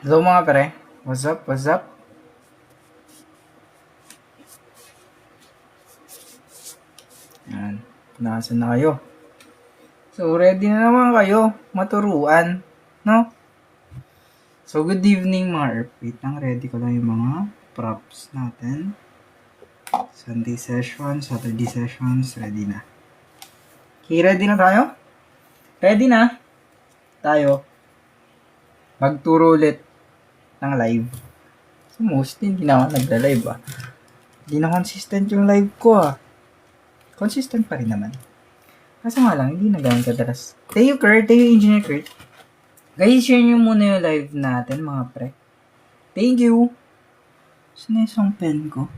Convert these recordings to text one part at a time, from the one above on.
Hello mga pre. What's up? What's up? Yan. Nasaan na kayo? So, ready na naman kayo maturuan, no? So, good evening mga Earth. Wait lang, ready ko lang yung mga props natin. Sunday session, Saturday sessions, ready na. Okay, ready na tayo? Ready na tayo magturo ulit ng live. So, mostly hindi na ako nagla-live Hindi na consistent yung live ko Consistent pa rin naman. Kaso nga lang, hindi na ganun kadalas. Thank you, Kurt. Thank you, Engineer Kurt. Guys, share nyo muna yung live natin, mga pre. Thank you. Saan na isang pen ko?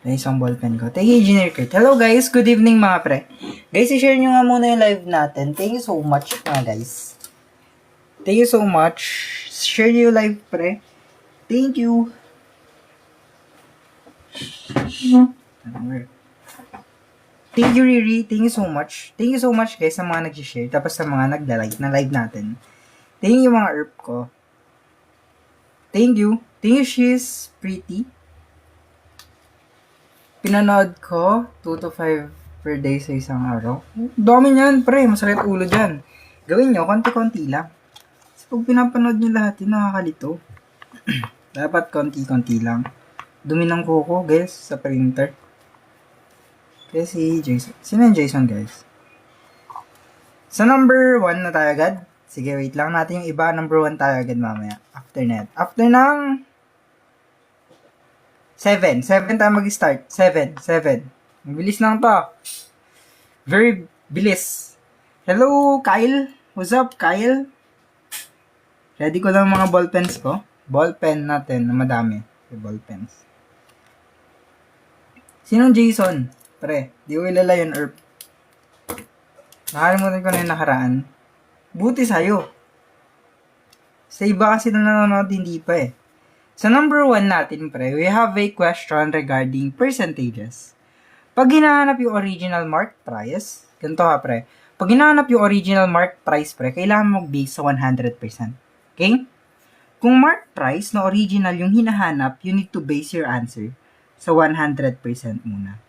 Na isang ballpen ko. Thank you, Engineer Kurt. Hello, guys. Good evening, mga pre. Guys, i-share nyo nga muna yung live natin. Thank you so much, mga guys. Thank you so much. Share nyo yung live, pre. Thank you. Thank you, Riri. Thank you so much. Thank you so much, guys, sa mga nag-share. Tapos sa mga nagla-like na live natin. Thank you, mga ERP ko. Thank you. Thank you, she's pretty. Pinanood ko 2 to 5 per day sa isang araw. Dami niyan, pre. Masakit ulo dyan. Gawin nyo, konti-konti lang. Kasi pag pinapanood nyo lahat, yun nakakalito. Dapat konti-konti lang. Dumi ng kuko, guys, sa printer. Kaya si Jason. Sino yung Jason, guys? Sa number 1 na tayo agad. Sige, wait lang natin yung iba. Number 1 tayo agad mamaya. After net. After ng 7. 7 tayo mag-start. 7. Mabilis lang to. Very bilis. Hello, Kyle. What's up, Kyle? Ready ko lang mga ballpens ko. Ballpen natin na madami. Ballpens. Sinong Jason? Pre, di ko ilala yun, Erp. Nakalimutan ko na yung nakaraan. Buti sa'yo. Sa iba kasi na nanonood, hindi pa eh. Sa number 1 natin, pre, we have a question regarding percentages. Pag hinahanap yung original mark price, ganito ha, pre. Pag hinahanap yung original mark price, pre, kailangan mag-base sa 100%. Okay? Kung mark price na original yung hinahanap, you need to base your answer sa 100% muna.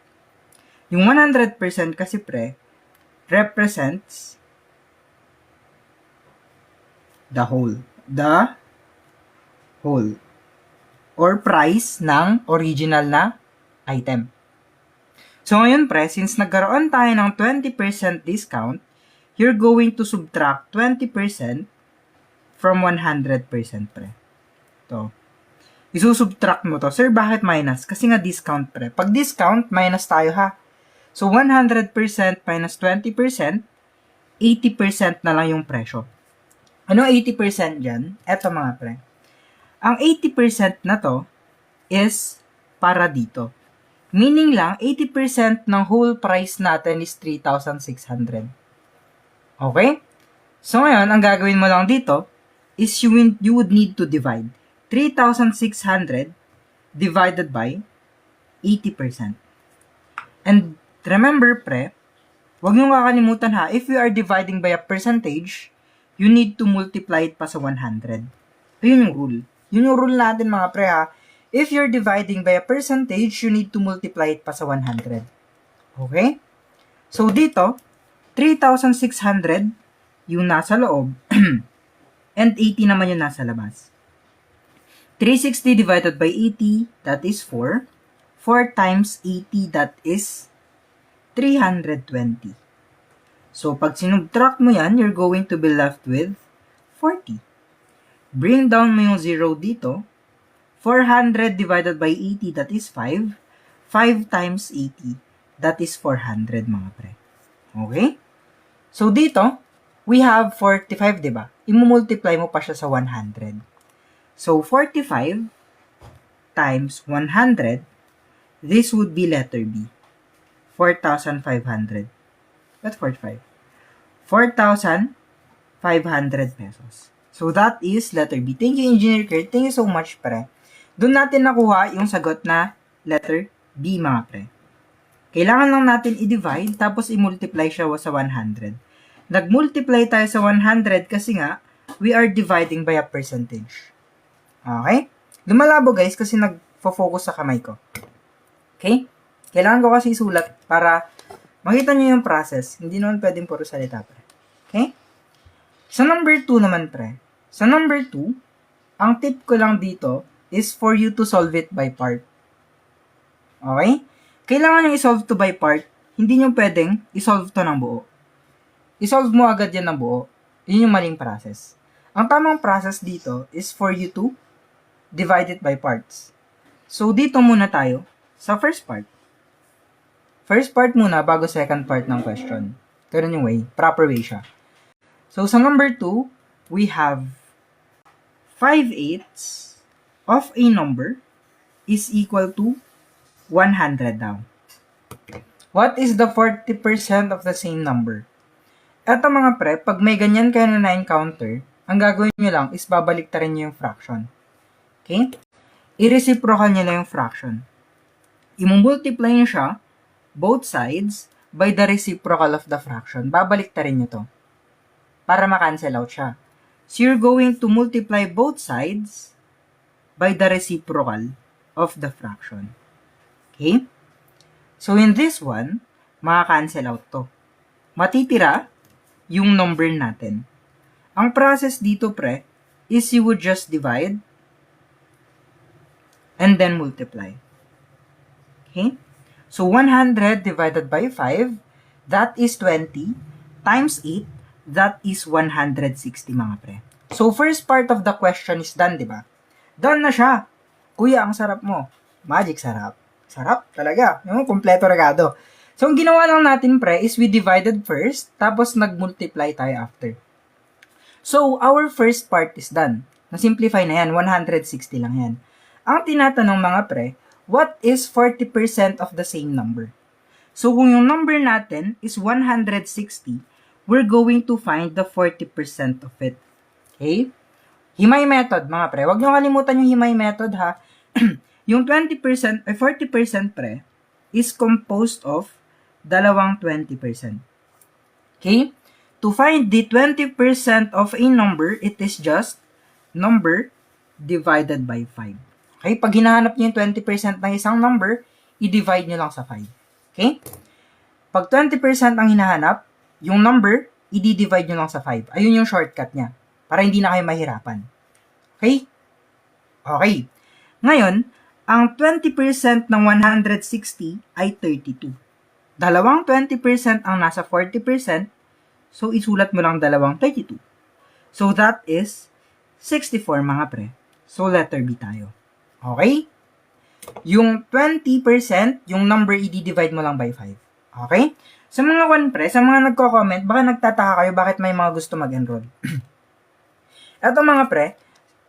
Yung 100% kasi pre, represents the whole. The whole. Or price ng original na item. So ngayon pre, since nagkaroon tayo ng 20% discount, you're going to subtract 20% from 100% pre. To. Isusubtract mo to. Sir, bakit minus? Kasi nga discount pre. Pag discount, minus tayo ha. So, 100% minus 20%, 80% na lang yung presyo. Ano 80% dyan? Eto mga pre. Ang 80% na to is para dito. Meaning lang, 80% ng whole price natin is 3,600. Okay? So, ngayon, ang gagawin mo lang dito is you would need to divide 3,600 divided by 80%. And remember, pre, huwag nyo kakalimutan ha, if you are dividing by a percentage, you need to multiply it pa sa 100. Yun yung rule. Yun yung rule natin mga pre ha. If you're dividing by a percentage, you need to multiply it pa sa 100. Okay? So dito, 3,600 yung nasa loob, and 80 naman yung nasa labas. 360 divided by 80, that is 4. 4 times 80, that is 320. So, pag sinubtract mo yan, you're going to be left with 40. Bring down mo yung 0 dito. 400 divided by 80, that is 5. 5 times 80, that is 400 mga pre. Okay? So, dito, we have 45, diba? Imumultiply mo pa siya sa 100. So, 45 times 100, this would be letter B. 4,500. That's 45. 4,500 pesos. So, that is letter B. Thank you, Engineer Kurt. Thank you so much, pre. Doon natin nakuha yung sagot na letter B, mga pre. Kailangan lang natin i-divide, tapos i-multiply siya sa 100. Nag-multiply tayo sa 100 kasi nga, we are dividing by a percentage. Okay? Lumalabo guys kasi nag-focus sa kamay ko. Okay? Kailangan ko kasi isulat para makita nyo yung process. Hindi naman pwedeng puro salita, pre. Okay? Sa number 2 naman, pre. Sa number 2, ang tip ko lang dito is for you to solve it by part. Okay? Kailangan nyo i-solve to by part. Hindi nyo pwedeng i-solve to ng buo. I-solve mo agad yan ng buo. Yun yung maling process. Ang tamang process dito is for you to divide it by parts. So, dito muna tayo sa first part. First part muna bago second part ng question. Ganun yung way. Proper way siya. So, sa number 2, we have 5/8 of a number is equal to 100 daw. What is the 40% of the same number? Eto mga pre, pag may ganyan kayo na na-encounter, ang gagawin nyo lang is babaliktarin nyo yung fraction. Okay? I-reciprocal nyo lang yung fraction. I-multiply nyo siya, both sides, by the reciprocal of the fraction. Babaliktarin nyo to. Para ma-cancel out siya. So, you're going to multiply both sides by the reciprocal of the fraction. Okay? So, in this one, maka-cancel out to. Matitira yung number natin. Ang process dito, pre, is you would just divide and then multiply. Okay? So, 100 divided by 5, that is 20, times 8, that is 160, mga pre. So, first part of the question is done, di ba? Done na siya. Kuya, ang sarap mo. Magic sarap. Sarap talaga. Yung kompleto regado. So, ang ginawa lang natin, pre, is we divided first, tapos nag-multiply tayo after. So, our first part is done. Na-simplify na yan. 160 lang yan. Ang tinatanong mga pre, what is 40% of the same number? So, kung yung number natin is 160, we're going to find the 40% of it. Okay? Himay method, mga pre. Huwag niyo kalimutan yung himay method, ha? Yung 20%, 40% pre, is composed of dalawang 20%. Okay? To find the 20% of a number, it is just number divided by 5. Okay? Pag hinahanap niyo yung 20% ng isang number, i-divide niyo lang sa 5. Okay? Pag 20% ang hinahanap, yung number, i-divide niyo lang sa 5. Ayun yung shortcut niya. Para hindi na kayo mahirapan. Okay? Okay. Ngayon, ang 20% ng 160 ay 32. Dalawang 20% ang nasa 40%, so isulat mo lang dalawang 32. So that is 64 mga pre. So letter B tayo. Okay? Yung 20%, yung number i-divide mo lang by 5. Okay? Sa mga pre, sa mga nagko-comment, baka nagtataka kayo bakit may mga gusto mag-enroll. Eto mga pre,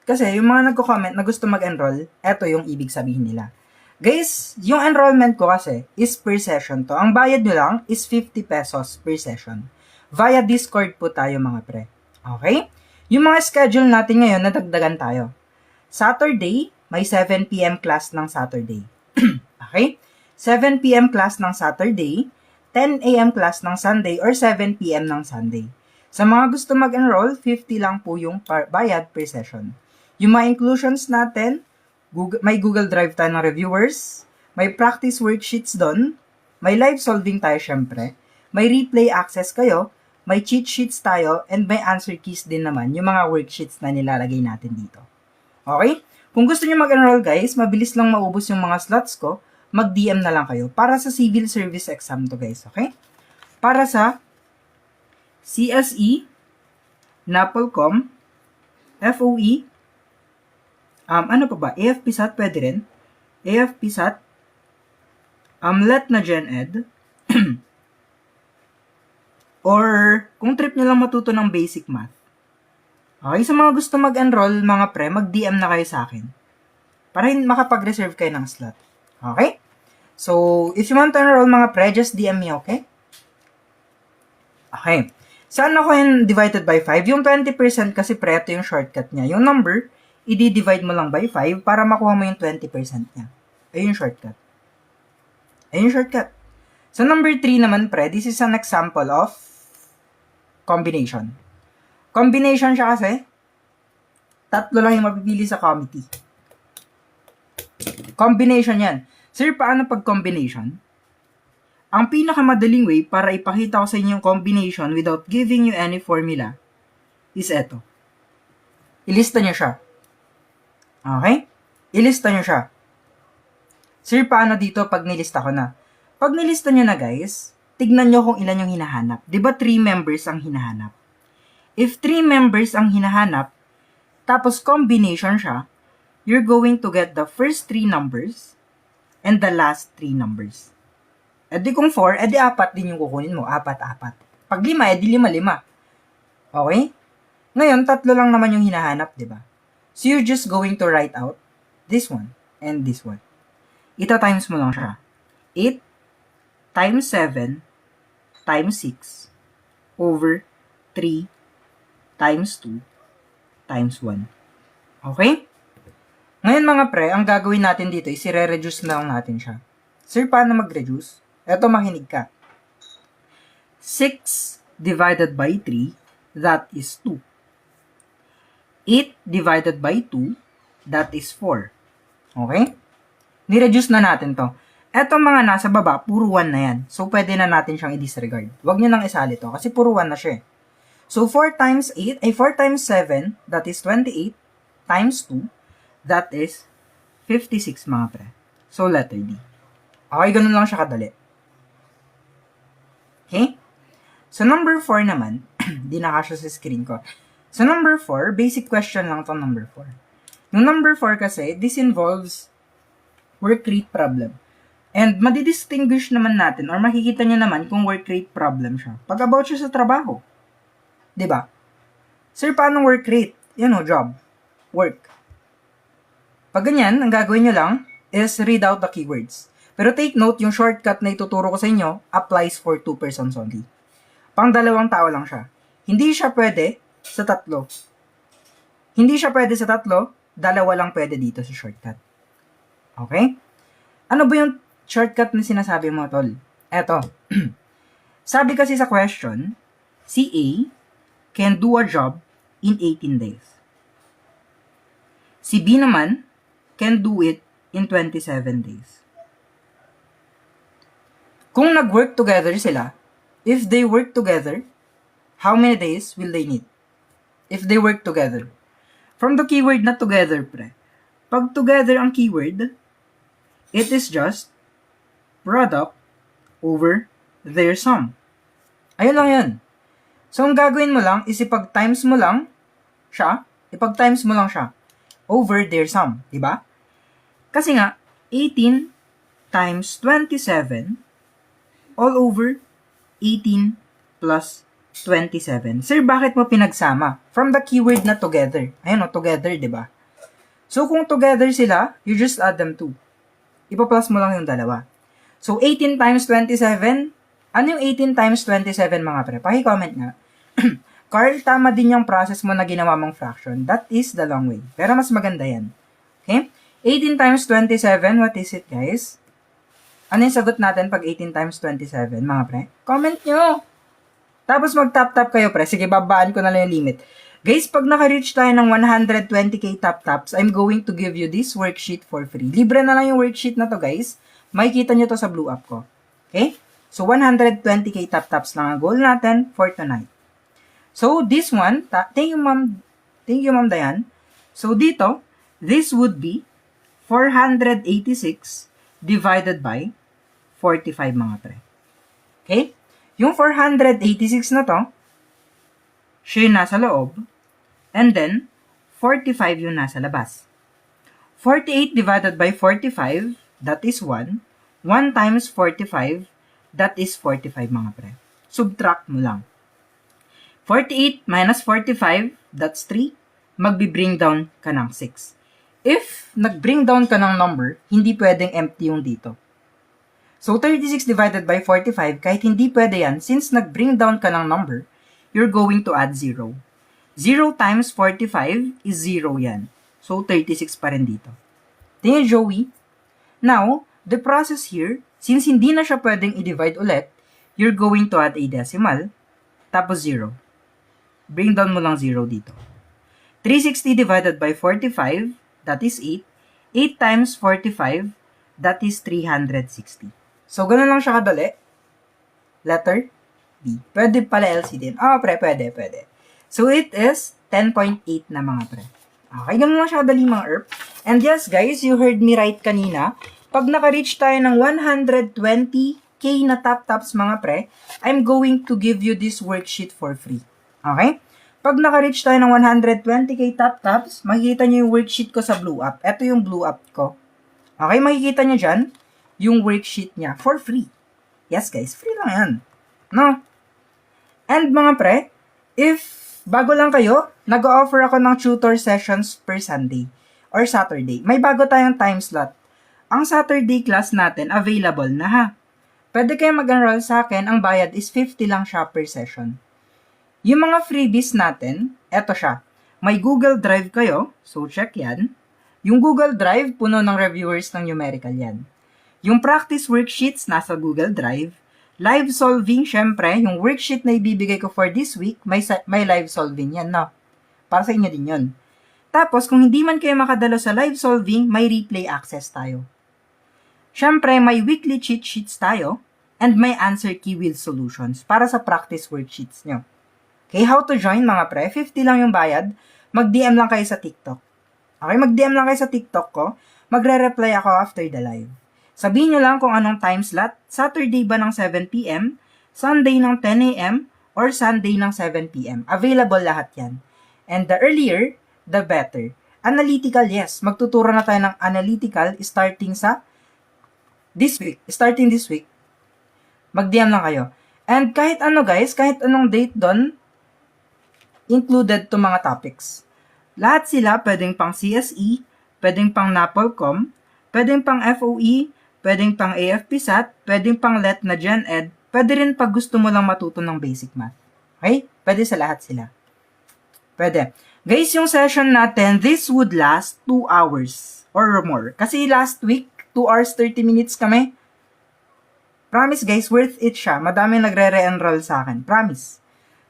kasi yung mga nagko-comment na gusto mag-enroll, eto yung ibig sabihin nila. Guys, yung enrollment ko kasi is per session to. Ang bayad nyo lang is 50 pesos per session. Via Discord po tayo mga pre. Okay? Yung mga schedule natin ngayon, nadagdagan tayo. Saturday, may 7 p.m. class ng Saturday. Okay? 7 p.m. class ng Saturday, 10 a.m. class ng Sunday, or 7 p.m. ng Sunday. Sa mga gusto mag-enroll, 50 lang po yung bayad per session. Yung mga inclusions natin, may Google Drive tayo ng reviewers, may practice worksheets doon, may live solving tayo syempre, may replay access kayo, may cheat sheets tayo, and may answer keys din naman, yung mga worksheets na nilalagay natin dito. Okay? Kung gusto niyo mag-enroll guys, mabilis lang maubos yung mga slots ko, mag-DM na lang kayo. Para sa civil service exam to guys, okay? Para sa CSE, NAPOLCOM, FOE, ano pa ba? AFPSAT, pwede rin. AFPSAT, LET na Gen Ed, or kung trip nyo lang matuto ng basic math. Okay, sa mga gusto mag-enroll, mga pre, mag-DM na kayo sa akin. Para makapag-reserve kayo ng slot. Okay? So, if you want to enroll, mga pre, just DM me, okay? Okay. Saan ako yung divided by 5? Yung 20% kasi pre, ito yung shortcut niya. Yung number, i-divide mo lang by 5 para makuha mo yung 20% niya. Ayun yung shortcut. Ayun yung shortcut. Sa number 3 naman, pre, this is an example of combination. Combination siya kasi, tatlo lang yung mapipili sa committee. Combination yan. Sir, paano pag combination? Ang pinakamadaling way para ipakita ko sa inyo yung combination without giving you any formula is eto. Ilista nyo siya. Okay? Ilista nyo siya. Sir, paano dito pag nilista ko na? Pag nilista nyo na guys, tignan nyo kung ilan yung hinahanap. Diba 3 members ang hinahanap? If 3 members ang hinahanap, tapos combination siya, you're going to get the first 3 numbers and the last 3 numbers. E di kung 4, e di 4 din yung kukunin mo. 4. Pag 5, e di 5. Okay? Ngayon, 3 lang naman yung hinahanap, di ba? So, you're just going to write out this one and this one. Ito times mo lang siya. 8 times 7 times 6 over 3 times 2 times 1. Okay? Ngayon mga pre, ang gagawin natin dito is i-reduce na lang natin siya. Sir, paano mag-reduce? Eto, makinig ka. 6 divided by 3, that is 2. 8 divided by 2, that is 4. Okay? Ni-reduce na natin to. Etong mga nasa baba, puro 1 na yan. So, pwede na natin siyang i-disregard. Huwag nyo nang isali to, kasi puro 1 na siya. So, 4 times 8, 4 times 7, that is 28, times 2, that is 56 mga pre. So, letter D. Okay, ganun lang siya kadali. Okay? So, number 4 naman, di nakasya sa screen ko. So, number 4, basic question lang itong number 4. Yung number 4 kasi, this involves work rate problem. And madidistinguish naman natin, or makikita nyo naman kung work rate problem siya. Pag about siya sa trabaho. Diba? Sir, paano work rate? Yan o, job. Work. Pag ganyan, ang gagawin nyo lang is read out the keywords. Pero take note, yung shortcut na ituturo ko sa inyo applies for 2 persons only. Pang 2 tao lang siya. Hindi siya pwede sa 3. Hindi siya pwede sa 3, 2 lang pwede dito sa shortcut. Okay? Ano ba yung shortcut na sinasabi mo, tol? Eto. Sabi kasi sa question, si A can do a job in 18 days. Si B naman can do it in 27 days. Kung nag-work together sila, if they work together, how many days will they need? If they work together. From the keyword na together, pre. Pag together ang keyword, it is just product over their sum. Ayun lang yan. So, ang gagawin mo lang is ipag-times mo lang siya over their sum. Diba? Kasi nga, 18 times 27 all over 18 plus 27. Sir, bakit mo pinagsama? From the keyword na together. Ayun o, together, diba? So, kung together sila, you just add them 2. Ipa-plus mo lang yung dalawa. So, 18 times 27, ano yung 18 times 27 mga pre? Paki-comment nga. Carl, tama din yung process mo na ginawa mong fraction. That is the long way. Pero mas maganda yan. Okay? 18 times 27, what is it guys? Ano yung sagot natin pag 18 times 27 mga pre? Comment nyo! Tapos mag-tap-tap kayo pre. Sige, babaan ko na lang yung limit. Guys, pag naka-reach tayo ng 120k tap-taps, I'm going to give you this worksheet for free. Libre na lang yung worksheet na to, guys. Makikita nyo to sa blue app ko. Okay? So, 120k tap-taps lang ang goal natin for tonight. So, this one, thank you, Ma'am Dayan. So, dito, this would be 486 divided by 45 mga pre. Okay? Yung 486 na to, siya yung nasa loob, and then, 45 yung nasa labas. 48 divided by 45, that is 1. 1 times 45, that is 45 mga pre. Subtract mo lang. 48 minus 45, that's 3. Magbi-bring down ka ng 6. If nag-bring down ka ng number, hindi pwedeng empty yung dito. So, 36 divided by 45, kahit hindi pwede yan, since nag-bring down ka ng number, you're going to add 0. 0 times 45 is 0 yan. So, 36 pa rin dito. Tingnan, Joey. Now, the process here, since hindi na siya pwedeng i-divide ulit, you're going to add a decimal, tapos 0. bring down mo lang 0 dito. 360 divided by 45, that is 8. 8 times 45, that is 360. So, ganun lang siya kadali. Letter B. Pwede pala LCD. Pre, pwede. So, it is 10.8 na mga pre. Okay, ganun lang siya kadali mga ERP. And yes, guys, you heard me right kanina. Pag naka-reach tayo ng 120K na top-tops mga pre, I'm going to give you this worksheet for free. Okay? Pag naka-reach tayo ng 120K top-tops, makikita nyo yung worksheet ko sa Blue Up. Ito yung Blue Up ko. Okay, makikita nyo dyan yung worksheet niya for free. Yes, guys, free lang yan. No? And mga pre, if bago lang kayo, nag-offer ako ng tutor sessions per Sunday or Saturday. May bago tayong time slot. Ang Saturday class natin, available na ha. Pwede kayo mag-enroll sa akin, ang bayad is 50 lang siya per session. Yung mga freebies natin, eto siya. May Google Drive kayo, so check yan. Yung Google Drive, puno ng reviewers ng numerical yan. Yung practice worksheets, nasa Google Drive. Live solving, syempre, yung worksheet na ibibigay ko for this week, may live solving yan, no? Para sa inyo din yun. Tapos, kung hindi man kayo makadalo sa live solving, may replay access tayo. Syempre, may weekly cheat sheets tayo, and may answer key with solutions para sa practice worksheets nyo. Okay, how to join mga pre? 50 lang yung bayad. Mag-DM lang kayo sa TikTok. Okay, mag-DM lang kayo sa TikTok ko. Magre-reply ako after the live. Sabihin nyo lang kung anong time slot. Saturday ba ng 7pm? Sunday ng 10am? Or Sunday ng 7pm? Available lahat yan. And the earlier, the better. Analytical, yes. Magtuturo na tayo ng analytical starting this week. Mag-DM lang kayo. And kahit ano guys, kahit anong date doon, included to mga topics. Lahat sila pwedeng pang CSE, pwedeng pang NAPOLCOM, pwedeng pang FOE, pwedeng pang AFPSAT, pwedeng pang LET na Gen Ed, pwede rin pag gusto mo lang matuto ng basic math. Okay? Pwede sa lahat sila. Pwede. Guys, yung session natin, this would last 2 hours or more. Kasi last week, 2 hours 30 minutes kami. Promise guys, worth it siya. Madami nagre-re-enroll sa akin. Promise.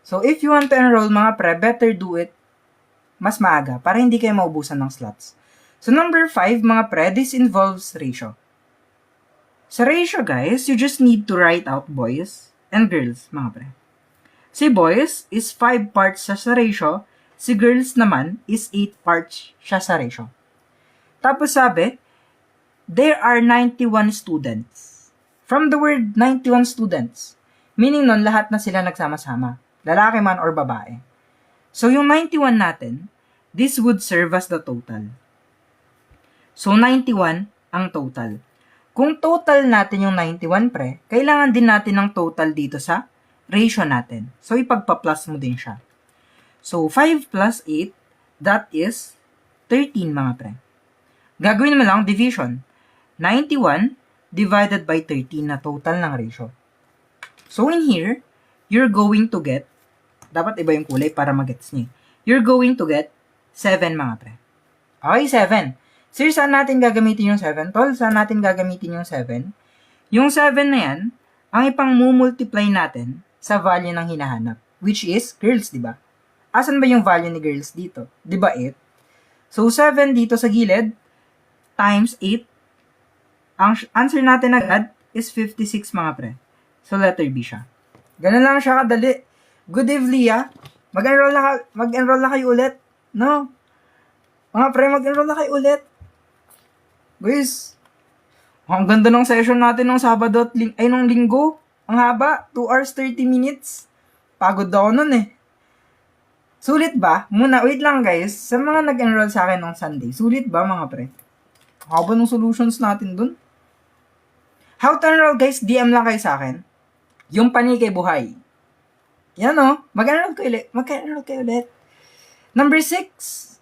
So, if you want to enroll mga pre, better do it mas maaga para hindi kayo maubusan ng slots. So, number 5 mga pre, this involves ratio. Sa ratio guys, you just need to write out boys and girls mga pre. Si boys is 5 parts siya sa ratio, si girls naman is 8 parts siya sa ratio. Tapos sabi, there are 91 students. From the word 91 students, meaning nun lahat na sila nagsama-sama, lalaki man or babae. So yung 91 natin, this would serve as the total. So 91 ang total. Kung total natin yung 91 pre, kailangan din natin ng total dito sa ratio natin. So ipagpa-plus mo din siya. So 5 plus 8, that is 13 mga pre. Gagawin mo lang division. 91 divided by 13 na total ng ratio. So in here, you're going to get, dapat iba yung kulay para magets niyo. You're going to get 7 mga pre. Okay, 7. Sir, saan natin gagamitin yung 7? Tol, saan natin gagamitin yung 7? Yung 7 na yan, ang ipang multiply natin sa value ng hinahanap, which is girls, di ba? Asan ba yung value ni girls dito? Di ba 8? So, 7 dito sa gilid times 8. Ang answer natin agad is 56 mga pre. So, letter B siya. Ganun lang siya kadali. Good evening, Leah. Mag-enroll na kayo ulit. No? Mga pre, mag-enroll na kayo ulit. Guys, ang ganda ng session natin ng Sabado at nung Linggo. Ang haba, 2 hours 30 minutes. Pagod ako nun eh. Sulit ba? Wait lang guys. Sa mga nag-enroll sa akin nung Sunday, sulit ba mga pre? Haba ng solutions natin dun. How to enroll guys? DM lang kayo sa akin. Yung Paniki Buhay. Yan o. Mag-enroll kayo ulit. Number 6.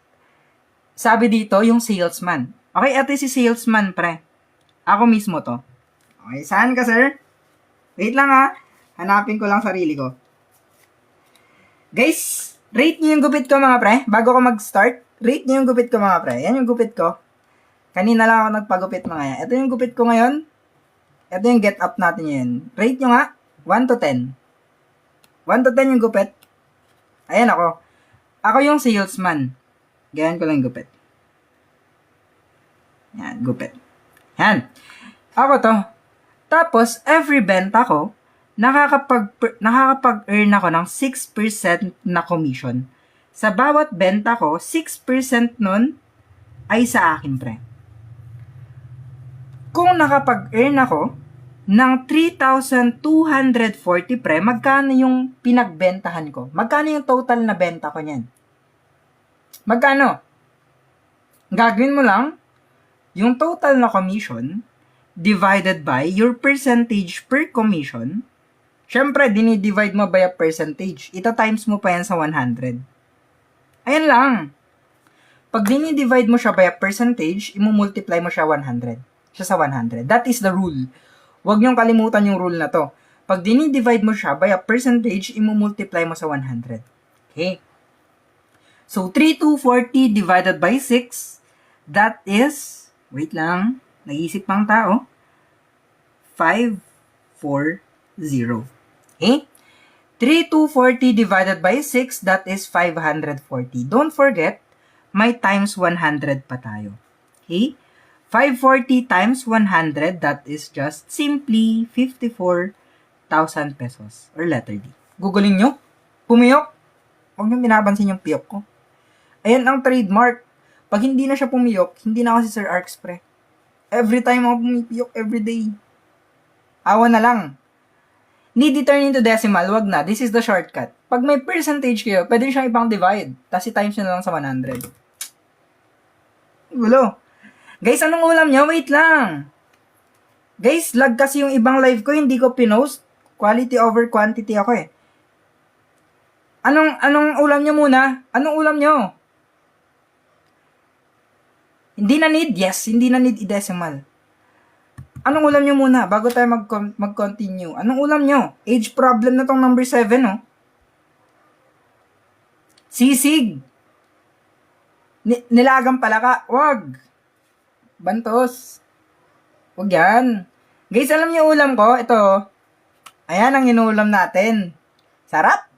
Sabi dito, yung salesman. Okay, ito si salesman, pre. Ako mismo to. Okay, saan ka, sir? Wait lang ha. Hanapin ko lang sarili ko. Guys, rate niyo yung gupit ko, mga pre. Bago ko mag-start, rate niyo yung gupit ko, mga pre. Yan yung gupit ko. Kanina lang ako nagpagupit, mga yan. Ito yung gupit ko ngayon. Ito yung get up natin yun. Rate nyo nga, 1 to 10. 1 to 10 yung gupit. Ayan ako. Ako yung salesman. Ganyan ko lang gupit. Yan, gupit. Yan. Ako to. Tapos, every benta ko, nakakapag-earn ako ng 6% na commission. Sa bawat benta ko, 6% nun ay sa akin, pre. Kung nakapag-earn ako ng 3,240, pre, magkano yung pinagbentahan ko? Magkano yung total na benta ko niyan? Magkano? Gagawin mo lang yung total na commission divided by your percentage per commission. Siyempre, dinidivide mo by a percentage. Ito times mo pa yan sa 100. Ayan lang. Pag dinidivide mo siya by a percentage, imumultiply mo siya 100. Siya sa 100. That is the rule. Huwag niyong kalimutan yung rule na to. Pag dinidivide mo siya by a percentage, imumultiply mo sa 100. Okay? So, 3,240 divided by 6, that is, wait lang, nag-iisip pang tao, 540. Okay? 3,240 divided by 6, that is 540. Don't forget, may times 100 pa tayo. Okay? 540 times 100, that is just simply 54,000 pesos. Or letter D. Googling nyo? Pumiyok? Huwag nyo binabansin yung piyok ko. Ayan ang trademark. Pag hindi na siya pumiyok, hindi na ako si Sir Arx, pre. Every time ako pumipiyok, everyday. Awa na lang. Need i-turn into decimal, wag na. This is the shortcut. Pag may percentage kayo, pwede siyang ibang divide. Tapos i-times nyo na lang sa 100. Gulo. Guys, anong ulam nyo? Wait lang. Guys, lag kasi yung ibang live ko, hindi ko pinost. Quality over quantity ako eh. Anong ulam nyo muna? Anong ulam nyo? Hindi na need? Yes, hindi na need i-decimal. Anong ulam nyo muna bago tayo mag-continue? Anong ulam nyo? Age problem na tong number 7, oh. Sisig. Nilagang palaka. Wag. Bantos. Wag yan. Guys, alam niyo ulam ko? Ito. Ayan ang inuulam natin. Sarap.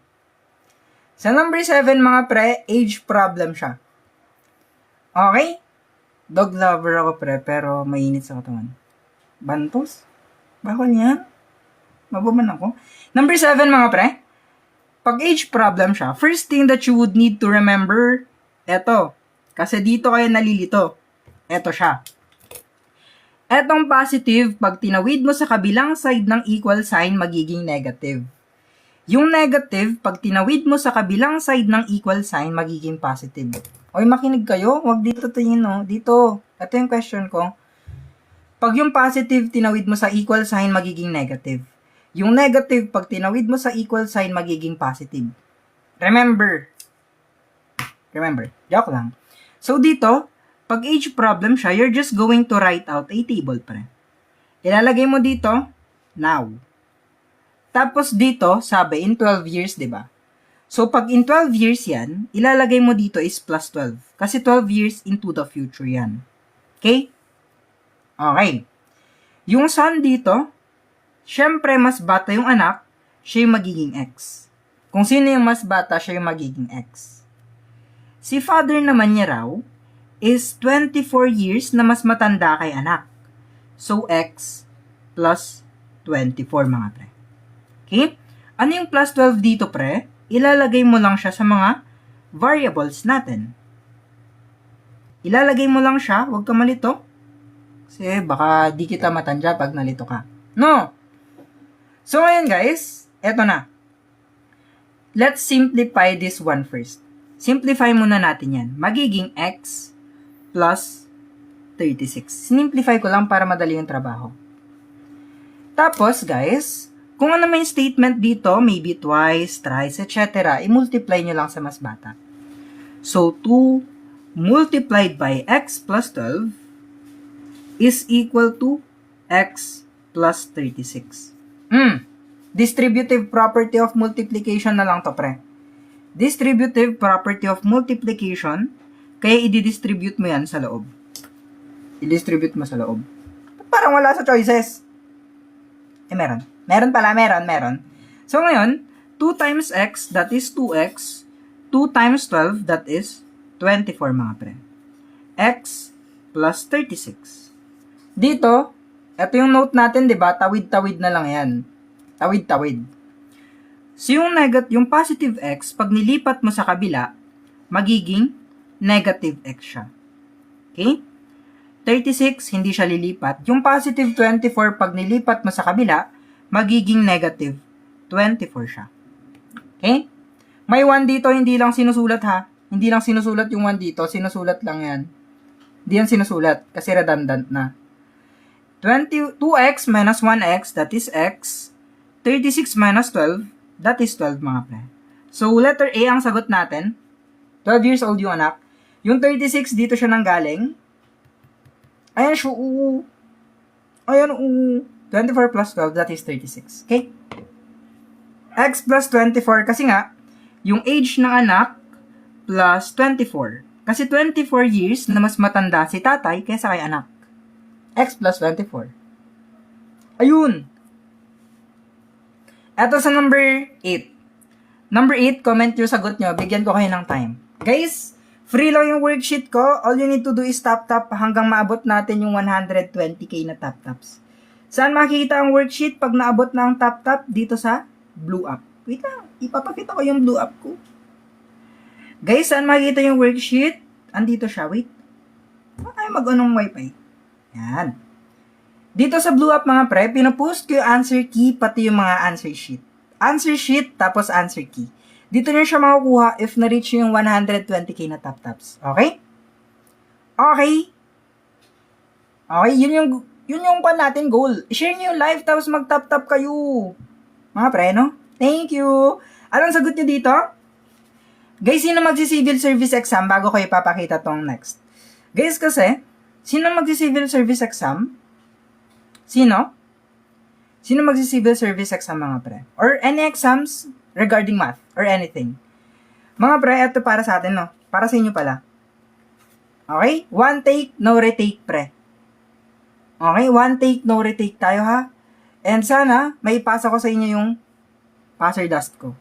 Sa number 7, mga pre, age problem siya. Okay? Dog lover ako, pre, pero mainit sa katawan. Bantos? Bakal yan? Mabaman ako. Number 7, mga pre, pag age problem siya, first thing that you would need to remember, eto. Kasi dito kayo nalilito. Eto siya. Etong positive, pag tinawid mo sa kabilang side ng equal sign, magiging negative. Yung negative, pag tinawid mo sa kabilang side ng equal sign, magiging positive. Oy, makinig kayo. Huwag dito tingin, no? Dito. Ito yung question ko. Pag yung positive, tinawid mo sa equal sign, magiging negative. Yung negative, pag tinawid mo sa equal sign, magiging positive. Remember. Joke lang. So, dito, pag age problem siya, you're just going to write out a table, pre. Ilalagay mo dito, now. Tapos dito, sabi, in 12 years, di ba? So, pag in 12 years yan, ilalagay mo dito is plus 12. Kasi 12 years into the future yan. Okay? Okay. Yung son dito, syempre, mas bata yung anak, siya yung magiging X. Kung sino yung mas bata, siya yung magiging X. Si father naman niya raw, is 24 years na mas matanda kay anak. So, X plus 24, mga pre. Okay? Ano yung plus 12 dito, pre? Ilalagay mo lang siya sa mga variables natin. Ilalagay mo lang siya, huwag ka malito. Kasi baka di kita matanda pag nalito ka. No! So, ngayon guys, eto na. Let's simplify this one first. Simplify muna natin yan. Magiging X plus 36. Simplify ko lang para madali yung trabaho. Tapos, guys, kung ano may statement dito, maybe twice, thrice, etc., i-multiply nyo lang sa mas bata. So, 2 multiplied by x plus 12 is equal to x plus 36. Distributive property of multiplication na lang to, pre. Distributive property of multiplication, kaya i-distribute mo yan sa loob. I-distribute mo sa loob. Parang wala sa choices. Meron. Meron. So, ngayon, 2 times x, that is 2x, 2 times 12, that is 24 mga pre. X plus 36. Dito, ito yung note natin, di ba? Tawid-tawid na lang yan. Tawid-tawid. So yung positive x, pag nilipat mo sa kabila, magiging negative x siya. Okay? 36, hindi siya lilipat. Yung positive 24, pag nilipat mo sa kabila, magiging negative 24 siya. Okay? May 1 dito, hindi lang sinusulat ha. Hindi lang sinusulat yung 1 dito, sinusulat lang yan. Hindi yan sinusulat, kasi redundant na. 2x minus 1x, that is x. 36 minus 12, that is 12 mga pre. So, letter A ang sagot natin. 12 years old yung anak. Yung 36, dito siya nanggaling. Ayan siya, Ayan, 24 plus 12, that is 36. Okay? X plus 24, kasi nga, yung age ng anak plus 24. Kasi 24 years na mas matanda si tatay kaysa kay anak. X plus 24. Ayun! Eto sa number 8. Number 8, comment yung sagot nyo. Bigyan ko kayo ng time. Guys, free lang yung worksheet ko. All you need to do is tap-tap hanggang maabot natin yung 120k na tap-taps. Saan makikita ang worksheet pag naabot na ang tap-tap? Dito sa blue up. Wait lang, ipapakita ko yung blue up ko. Guys, saan makikita yung worksheet? Andito siya, wait. Ay, mag-anong wifi. Yan. Dito sa blue up mga pre, pinapost ko yung answer key, pati yung mga answer sheet. Answer sheet, tapos answer key. Dito nyo siya makukuha if na-reach yung 120k na tap-taps. Okay? Okay? Okay, yun yung kwan natin goal. I-share nyo yung live, tapos mag-tap-tap kayo. Mga pre, no? Thank you. Anong sagot nyo dito? Guys, sino magsi-civil service exam bago ko ipapakita tong next? Guys, kasi, sino magsi-civil service exam? Sino? Sino magsi-civil service exam mga pre? Or any exams regarding math or anything? Mga pre, ito para sa atin, no? Para sa inyo pala. Okay? One take, no retake, pre. Okay? One take, no retake tayo, ha? And sana, may ipasa ko sa inyo yung passer dust ko.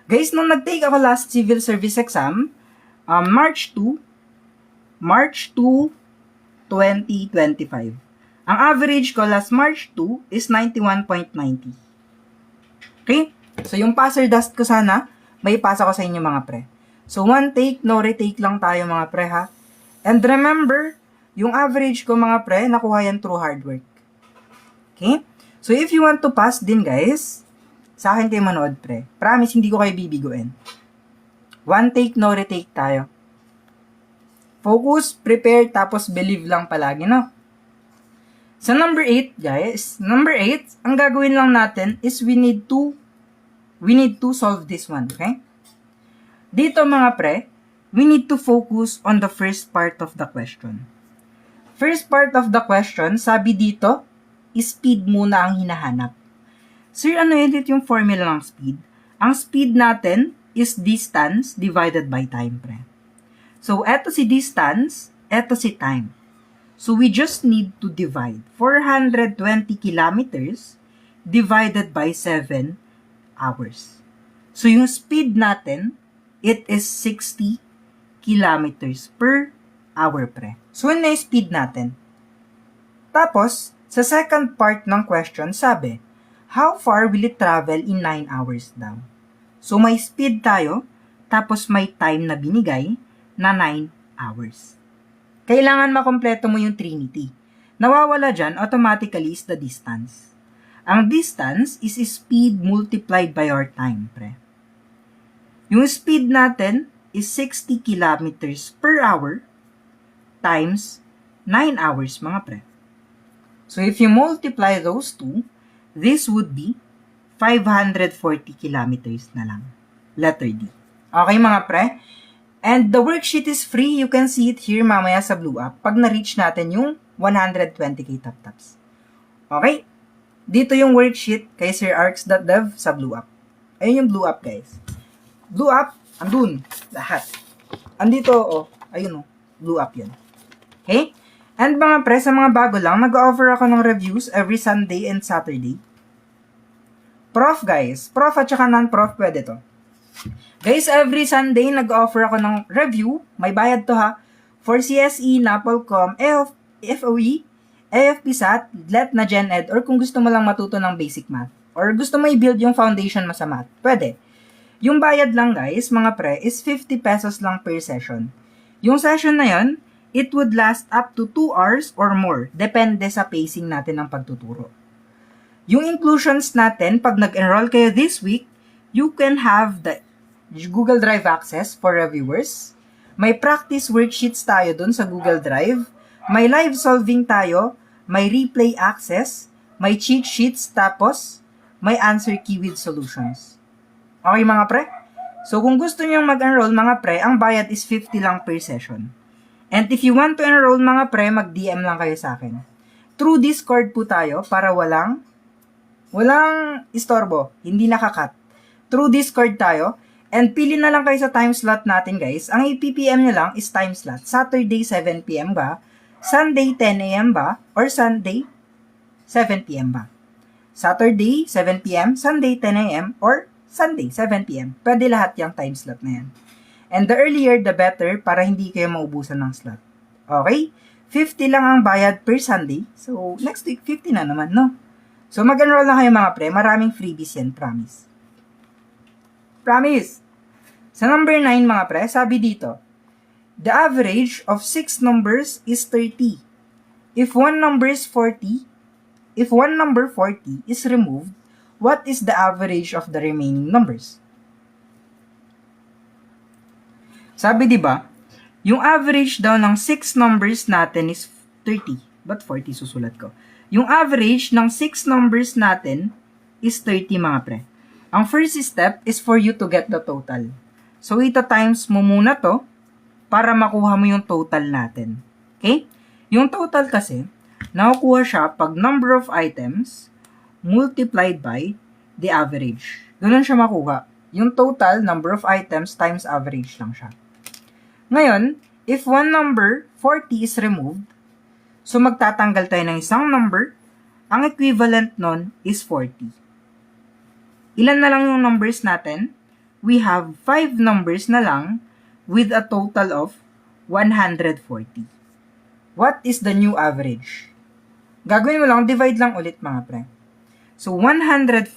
Guys, nung nag-take ako last civil service exam, March 2, 2025. Ang average ko last March 2 is 91.90. Okay? So, yung passer dust ko sana, may ipasa ko sa inyo mga pre. So, one take, no retake lang tayo mga pre ha. And remember, yung average ko mga pre, nakuha yan through hard work. Okay? So, if you want to pass din guys, sa akin kayo manood pre. Promise, hindi ko kayo bibiguin. One take, no retake tayo. Focus, prepare, tapos believe lang palagi, no? Sa number 8, guys, number 8, ang gagawin lang natin is we need to solve this one, okay? Dito mga pre, we need to focus on the first part of the question. First part of the question, sabi dito, speed muna ang hinahanap. Sir, ano edit yung formula ng speed? Ang speed natin is distance divided by time, pre. So, eto si distance, eto si time. So, we just need to divide 420 kilometers divided by 7 hours. So, yung speed natin, it is 60 kilometers per hour, pre. So, yun na yung speed natin. Tapos, sa second part ng question, sabi, how far will it travel in 9 hours daw? So, may speed tayo, tapos may time na binigay na 9 hours. Kailangan makompleto mo yung trinity. Nawawala dyan, automatically is the distance. Ang distance is speed multiplied by our time, pre. Yung speed natin is 60 kilometers per hour times 9 hours, mga pre. So, if you multiply those two, this would be 540 kilometers na lang. Letter D. Okay, mga pre? And the worksheet is free. You can see it here mamaya sa blue up pag na-reach natin yung 120k tap-taps. Okay? Dito yung worksheet kay sirarcs.dev sa blue up. Ayun yung blue up, guys. Blue up, andun. Lahat. Andito, oh. Ayun, oh. Blue up yan. Okay? And mga pre, sa mga bago lang, mag-offer ako ng reviews every Sunday and Saturday. Prof, guys. Prof at saka non-prof, pwede to. Guys, every Sunday, nag-offer ako ng review. May bayad to ha. For CSE, Napolcom, FOE, AFPSAT, GLET na Gen Ed, or kung gusto mo lang matuto ng basic math, or gusto mo i-build yung foundation mo sa math, pwede. Yung bayad lang guys, mga pre, is 50 pesos lang per session. Yung session na yun, it would last up to 2 hours or more, depende sa pacing natin ng pagtuturo. Yung inclusions natin, pag nag-enroll kayo this week, you can have the Google Drive access for reviewers. May practice worksheets tayo dun sa Google Drive. May live solving tayo. May replay access. May cheat sheets. Tapos, may answer key with solutions. Okay mga pre? So, kung gusto nyo mag-enroll mga pre, ang bayad is 50 lang per session. And if you want to enroll mga pre, mag-DM lang kayo sa akin. Through Discord po tayo para walang istorbo. Hindi nakakat. Through Discord tayo. And pili na lang kayo sa time slot natin guys. Ang i-PPM nyo lang is time slot. Saturday 7pm ba? Sunday 10am ba? Or Sunday 7pm ba? Saturday 7pm, Sunday 10am, or Sunday 7pm. Pwede lahat yung time slot na yan. And the earlier the better para hindi kayo maubusan ng slot. Okay? 50 lang ang bayad per Sunday. So next week 50 na naman, no? So mag-enroll na kayo mga pre. Maraming freebies yan, promise. Promise! Sa number 9 mga pre, sabi dito, the average of 6 numbers is 30. If one number 40 is removed, what is the average of the remaining numbers? Sabi di ba, yung average daw ng 6 numbers natin is 30. Ba't 40 susulat ko? Yung average ng 6 numbers natin is 30 mga pre. Ang first step is for you to get the total. So, ito times mo muna to para makuha mo yung total natin. Okay? Yung total kasi, nakukuha siya pag number of items multiplied by the average. Ganun siya makuha. Yung total number of items times average lang siya. Ngayon, if one number, 40 is removed, so magtatanggal tayo ng isang number, ang equivalent nun is 40. Ilan na lang yung numbers natin? We have 5 numbers na lang with a total of 140. What is the new average? Gagawin mo lang, divide lang ulit mga pre. So, 140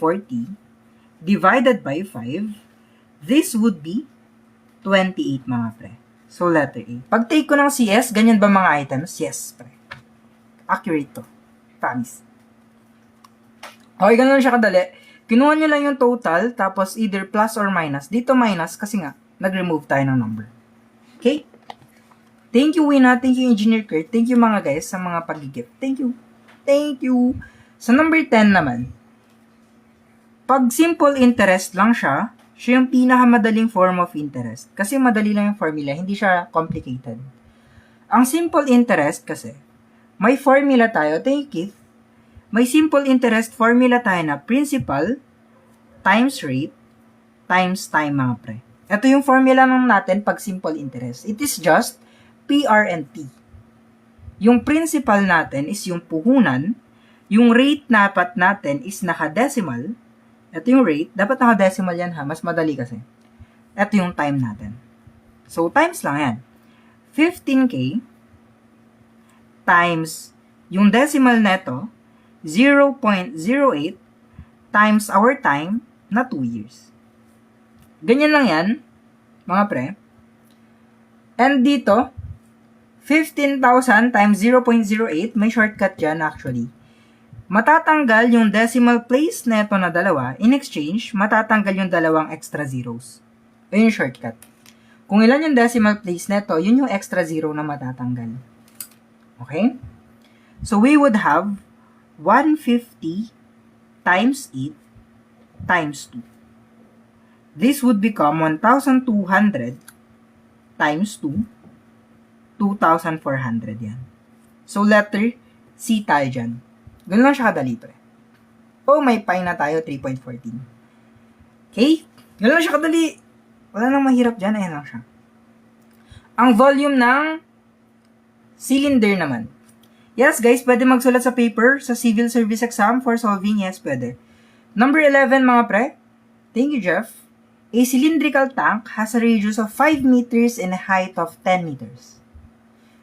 divided by 5, this would be 28 mga pre. So, letter A. Pag take ko ng CS, ganyan ba mga items? Yes, pre. Accurate to. Promise. Okay, ganun lang siya kadali. Kinuha nyo lang yung total, tapos either plus or minus. Dito minus, kasi nga, nag-remove tayo ng number. Okay? Thank you, Wina. Thank you, Engineer Kurt. Thank you, mga guys, sa mga pag-gift. Thank you. Thank you. Sa number 10 naman, pag simple interest lang siya yung pinakamadaling form of interest. Kasi madali lang yung formula, hindi siya complicated. Ang simple interest kasi, may formula tayo. Thank you, Keith. May simple interest formula tayo na principal times rate times time mga pre. Ito yung formula natin pag simple interest. It is just PR and T. Yung principal natin is yung puhunan. Yung rate dapat natin is naka-decimal. Ito yung rate. Dapat naka-decimal yan ha. Mas madali kasi. Ito yung time natin. So, times lang yan. 15K times yung decimal neto 0.08 times our time na 2 years. Ganyan lang yan, mga pre. And dito, 15,000 times 0.08, may shortcut dyan actually. Matatanggal yung decimal place neto na dalawa. In exchange, matatanggal yung dalawang extra zeros. Yun yung shortcut. Kung ilan yung decimal place neto, yun yung extra zero na matatanggal. Okay? So, we would have 150 times 8 times 2. This would become 1,200 times 2, 2,400 yan. So, letter C tayo dyan. Ganun lang siya kadali pre. Oh, may pi na tayo, 3.14. Okay? Ganun lang siya kadali. Wala nang mahirap dyan, ayan lang siya. Ang volume ng cylinder naman. Yes, guys, pwede magsulat sa paper sa civil service exam for solving. Yes, pwede. Number 11, mga pre. Thank you, Jeff. A cylindrical tank has a radius of 5 meters and a height of 10 meters.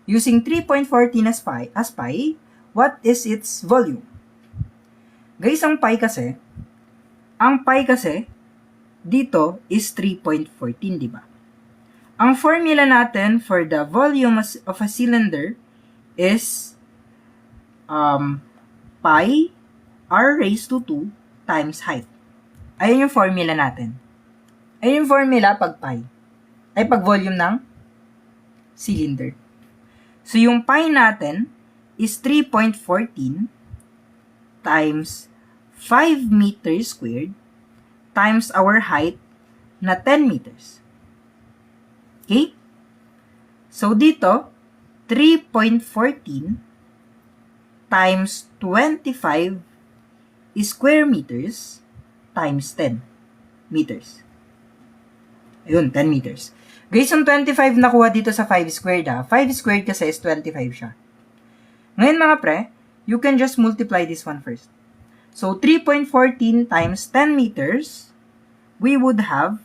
Using 3.14 as pi, what is its volume? Guys, ang pi kasi, dito is 3.14, di ba? Ang formula natin for the volume of a cylinder is pi r raised to 2 times height. Ayun yung formula natin. Ayun yung formula pag pi. Ay pag volume ng cylinder. So yung pi natin is 3.14 times 5 meters squared times our height na 10 meters. Okay? So dito, 3.14 times 25 square meters times 10 meters. Ayun, 10 meters. Guys, yung 25 nakuha dito sa 5 squared 5 squared kasi is 25 siya. Ngayon mga pre, you can just multiply this one first. So, 3.14 times 10 meters, we would have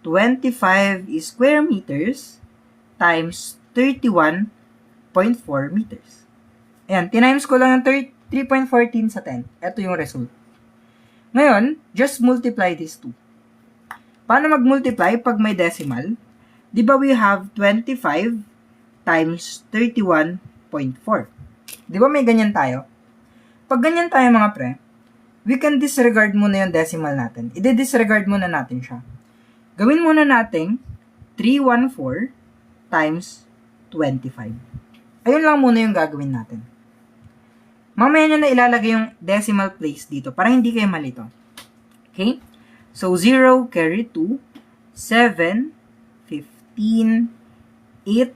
25 square meters times 31.4 meters. Ayan, tinimes ko lang yung 3.14 sa 10. Ito yung result. Ngayon, just multiply these two. Paano mag-multiply pag may decimal? Di ba we have 25 times 31.4? Di ba may ganyan tayo? Pag ganyan tayo mga pre, we can disregard muna yung decimal natin. I-disregard muna natin siya. Gawin muna natin 314 times 25. Ayun lang muna yung gagawin natin. Mamaya nyo na ilalagay yung decimal place dito para hindi kayo malito. Okay? So, 0, carry 2, 7, 15, 8,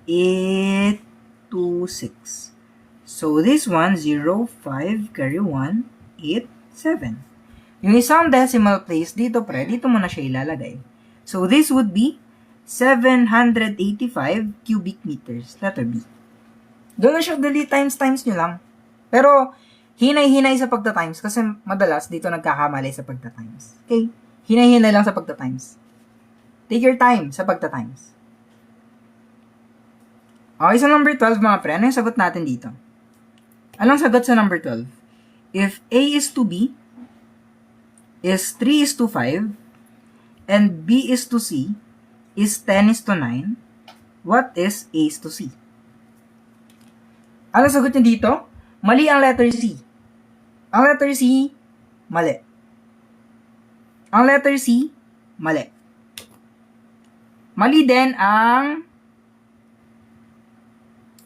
8, 2, 6. So, this one, 0, 5, carry 1, 8, 7. Yung isang decimal place dito, pre, dito mo na siya ilalagay. So, this would be 785 cubic meters. Letter B. Doon na siya dali times nyo lang. Pero, hinay-hinay sa pagta-times kasi madalas dito nagkakamali sa pagta-times. Okay? Hinay-hinay lang sa pagta-times. Take your time sa pagta-times. Okay, sa number 12 mga pre, ano yung sagot natin dito? Anong sagot sa number 12? If A is to B, is 3 is to 5, and B is to C, is 10 is to 9, what is A is to C? Anong sagot niyo dito? Mali ang letter C. Ang letter C, mali. Ang letter C, mali. Mali din ang...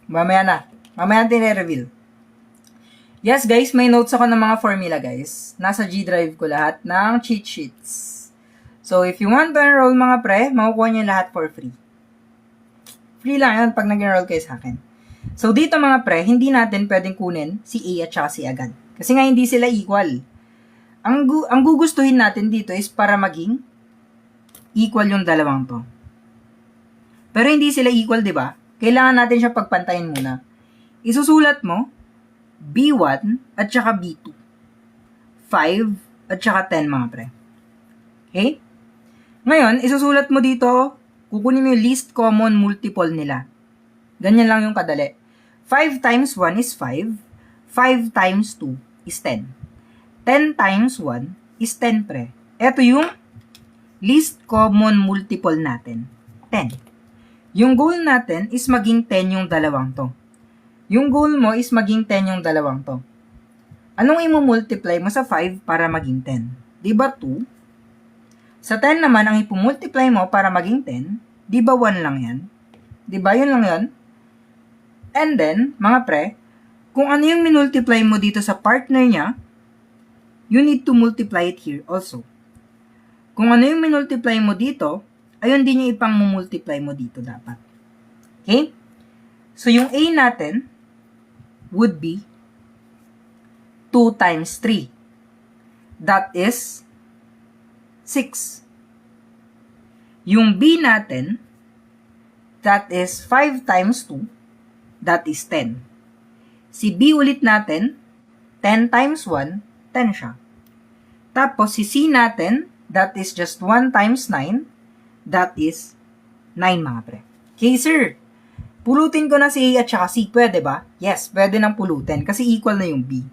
Mamaya natin i-reveal. Yes, guys, may notes ako ng mga formula, guys. Nasa G Drive ko lahat ng cheat sheets. So, if you want to enroll, mga pre, makukuha niyo lahat for free. Free lang yan pag nag-enroll kayo sa akin. So, dito mga pre, hindi natin pwedeng kunin si A at saka si agad. Kasi nga hindi sila equal. Ang gugustuhin natin dito is para maging equal yung dalawang to. Pero hindi sila equal, di ba? Kailangan natin siya pagpantayin muna. Isusulat mo B1 at saka B2. 5 at saka 10 mga pre. Okay? Ngayon, isusulat mo dito, kukunin mo yung least common multiple nila. Ganyan lang yung kadali. 5 times 1 is 5. 5 times 2 is 10. 10 times 1 is 10, pre. Ito yung least common multiple natin. 10. Yung goal natin is maging 10 yung dalawang to. Yung goal mo is maging 10 yung dalawang to. Anong i-multiply mo sa 5 para maging 10? Diba 2? Sa 10 naman, ang i-multiply mo para maging 10, diba 1 lang yan? Diba yun lang yan? And then, mga pre, kung ano yung minultiply mo dito sa partner niya, you need to multiply it here also. Kung ano yung minultiply mo dito, ayun din yung ipang multiply mo dito dapat. Okay? So, yung A natin would be 2 times 3. That is 6. Yung B natin, that is 5 times 2, that is 10. Si B ulit natin, 10 times 1, 10 siya. Tapos, si C natin, that is just 1 times 9, that is 9 mga pre. Okay, sir. Pulutin ko na si A at saka C. Pwede ba? Yes, pwede nang pulutin kasi equal na yung B.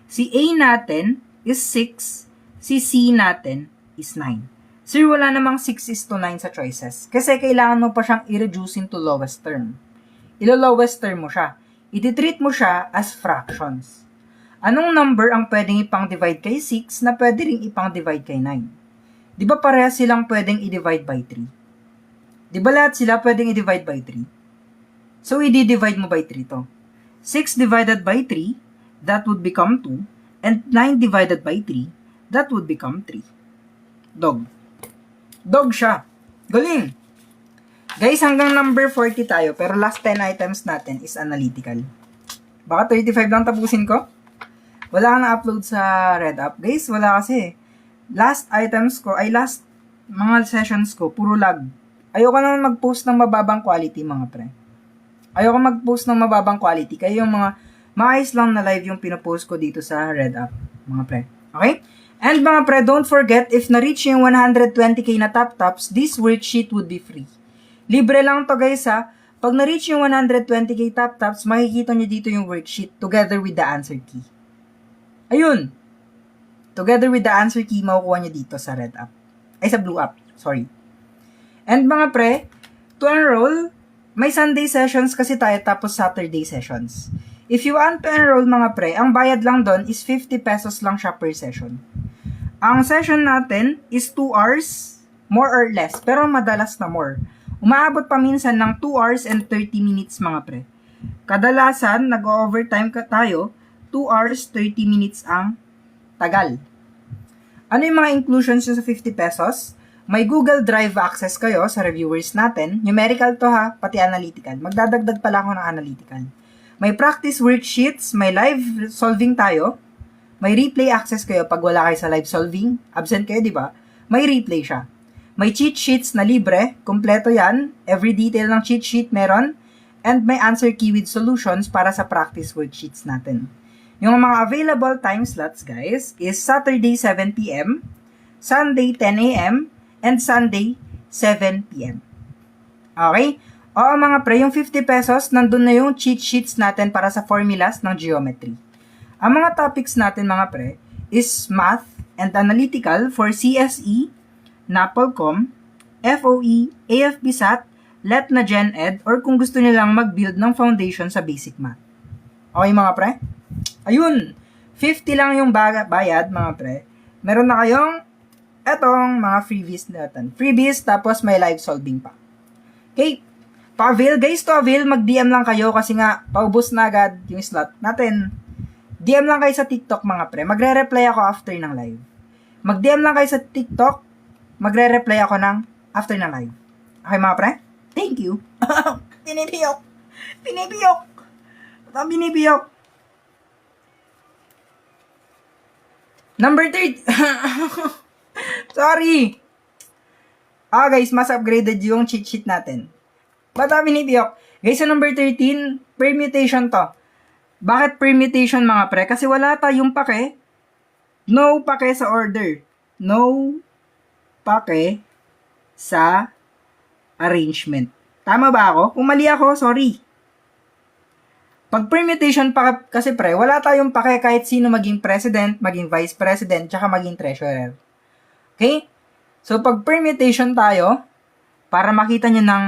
Si A natin is 6, si C natin is 9. Sir, wala namang 6:9 sa choices kasi kailangan mo pa siyang i-reduce into lowest term. Ilo-lowest term mo siya. I-treat mo siya as fractions. Anong number ang pwedeng ipang-divide kay 6 na pwede ring ipang-divide kay 9? Di ba parehas silang pwedeng i-divide by 3? Di ba lahat sila pwedeng i-divide by 3? So, i-divide mo by 3 to. 6 divided by 3, that would become 2. And 9 divided by 3, that would become 3. Dog. Dog siya. Galing! Guys, hanggang number 40 tayo, pero last 10 items natin is analytical. Baka 35 lang tapusin ko? Wala kang na-upload sa RedUp. Guys, wala kasi. Last items ko, last mga sessions ko, puro lag. Ayoko naman mag-post ng mababang quality, mga pre. Ayoko mag-post ng mababang quality. Kaya yung mga maayos lang na live yung pinopost ko dito sa RedUp, mga pre. Okay? And mga pre, don't forget, if na-reach yung 120k na top-tops, this worksheet would be free. Libre lang to guys ha. Pag na-reach yung 120k top-tops, makikita nyo dito yung worksheet together with the answer key. Ayun. Together with the answer key, makukuha nyo dito sa RedUp. Ay, sa BlueUp. Sorry. And mga pre, to enroll, may Sunday sessions kasi tayo tapos Saturday sessions. If you want to enroll mga pre, ang bayad lang doon is 50 pesos lang siya per session. Ang session natin is 2 hours, more or less, pero madalas na more. Umaabot pa minsan ng 2 hours and 30 minutes mga pre. Kadalasan, nag-overtime tayo, 2 hours, 30 minutes ang tagal. Ano yung mga inclusions sa 50 pesos? May Google Drive access kayo sa reviewers natin. Numerical to ha, pati analytical. Magdadagdag pala ako ng analytical. May practice worksheets, may live solving tayo. May replay access kayo pag wala kayo sa live solving. Absent kayo, di ba? May replay siya. May cheat sheets na libre. Kompleto yan. Every detail ng cheat sheet meron. And may answer key with solutions para sa practice worksheets natin. Yung mga available time slots, guys, is Saturday 7 p.m., Sunday 10 a.m., and Sunday 7 p.m. Okay? Oo mga pre, yung 50 pesos, nandun na yung cheat sheets natin para sa formulas ng geometry. Ang mga topics natin mga pre is math and analytical for CSE, NAPOLCOM, FOE, AFBSAT, LET na Gen Ed, or kung gusto nilang mag-build ng foundation sa basic math. Okay mga pre? Ayun, 50 lang yung bayad mga pre. Meron na kayong etong mga freebies natin. Freebies, tapos may live solving pa. Okay, pa-avail guys, to avail, mag-DM lang kayo kasi nga, paubos na agad yung slot natin. DM lang kayo sa TikTok mga pre. Magre-reply ako after ng live. Mag-DM lang kayo sa TikTok, magre-reply ako ng after ng live. Okay mga pre? Thank you. Binibiyok. Binibiyok. Ito binibiyok. Number 3. Sorry. Guys, mas upgraded yung cheat sheet natin. Bata binibiyok. Guys, sa number 13, permutation to. Bakit permutation mga pre? Kasi wala tayong pake. No pake sa order. No pake sa arrangement. Tama ba ako? Kung mali ako, sorry. Pag permutation pa kasi pre, wala tayong pake kahit sino maging president, maging vice president, tsaka maging treasurer. Okay? So, pag permutation tayo, para makita nyo ng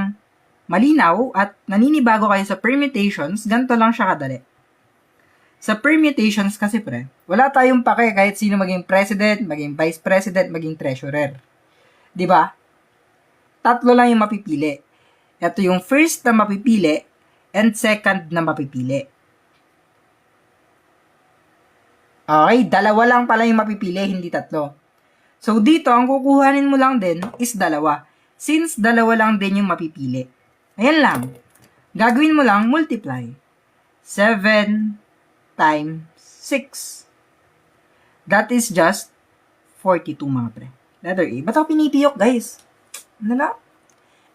malinaw at naninibago kayo sa permutations, ganito lang siya kadali. Sa permutations kasi pre, wala tayong pake kahit sino maging president, maging vice president, maging treasurer. 'Di ba? Tatlo lang yung mapipili. Ito yung first na mapipili and second na mapipili. Okay, dalawa lang pala yung mapipili, hindi tatlo. So, dito, ang kukuhanin mo lang din is dalawa. Since dalawa lang din yung mapipili. Ayan lang. Gagawin mo lang, multiply. 7 times 6. That is just 42 mga pre. Letter A. Ba't ako pinipiyok, guys? Ano lang?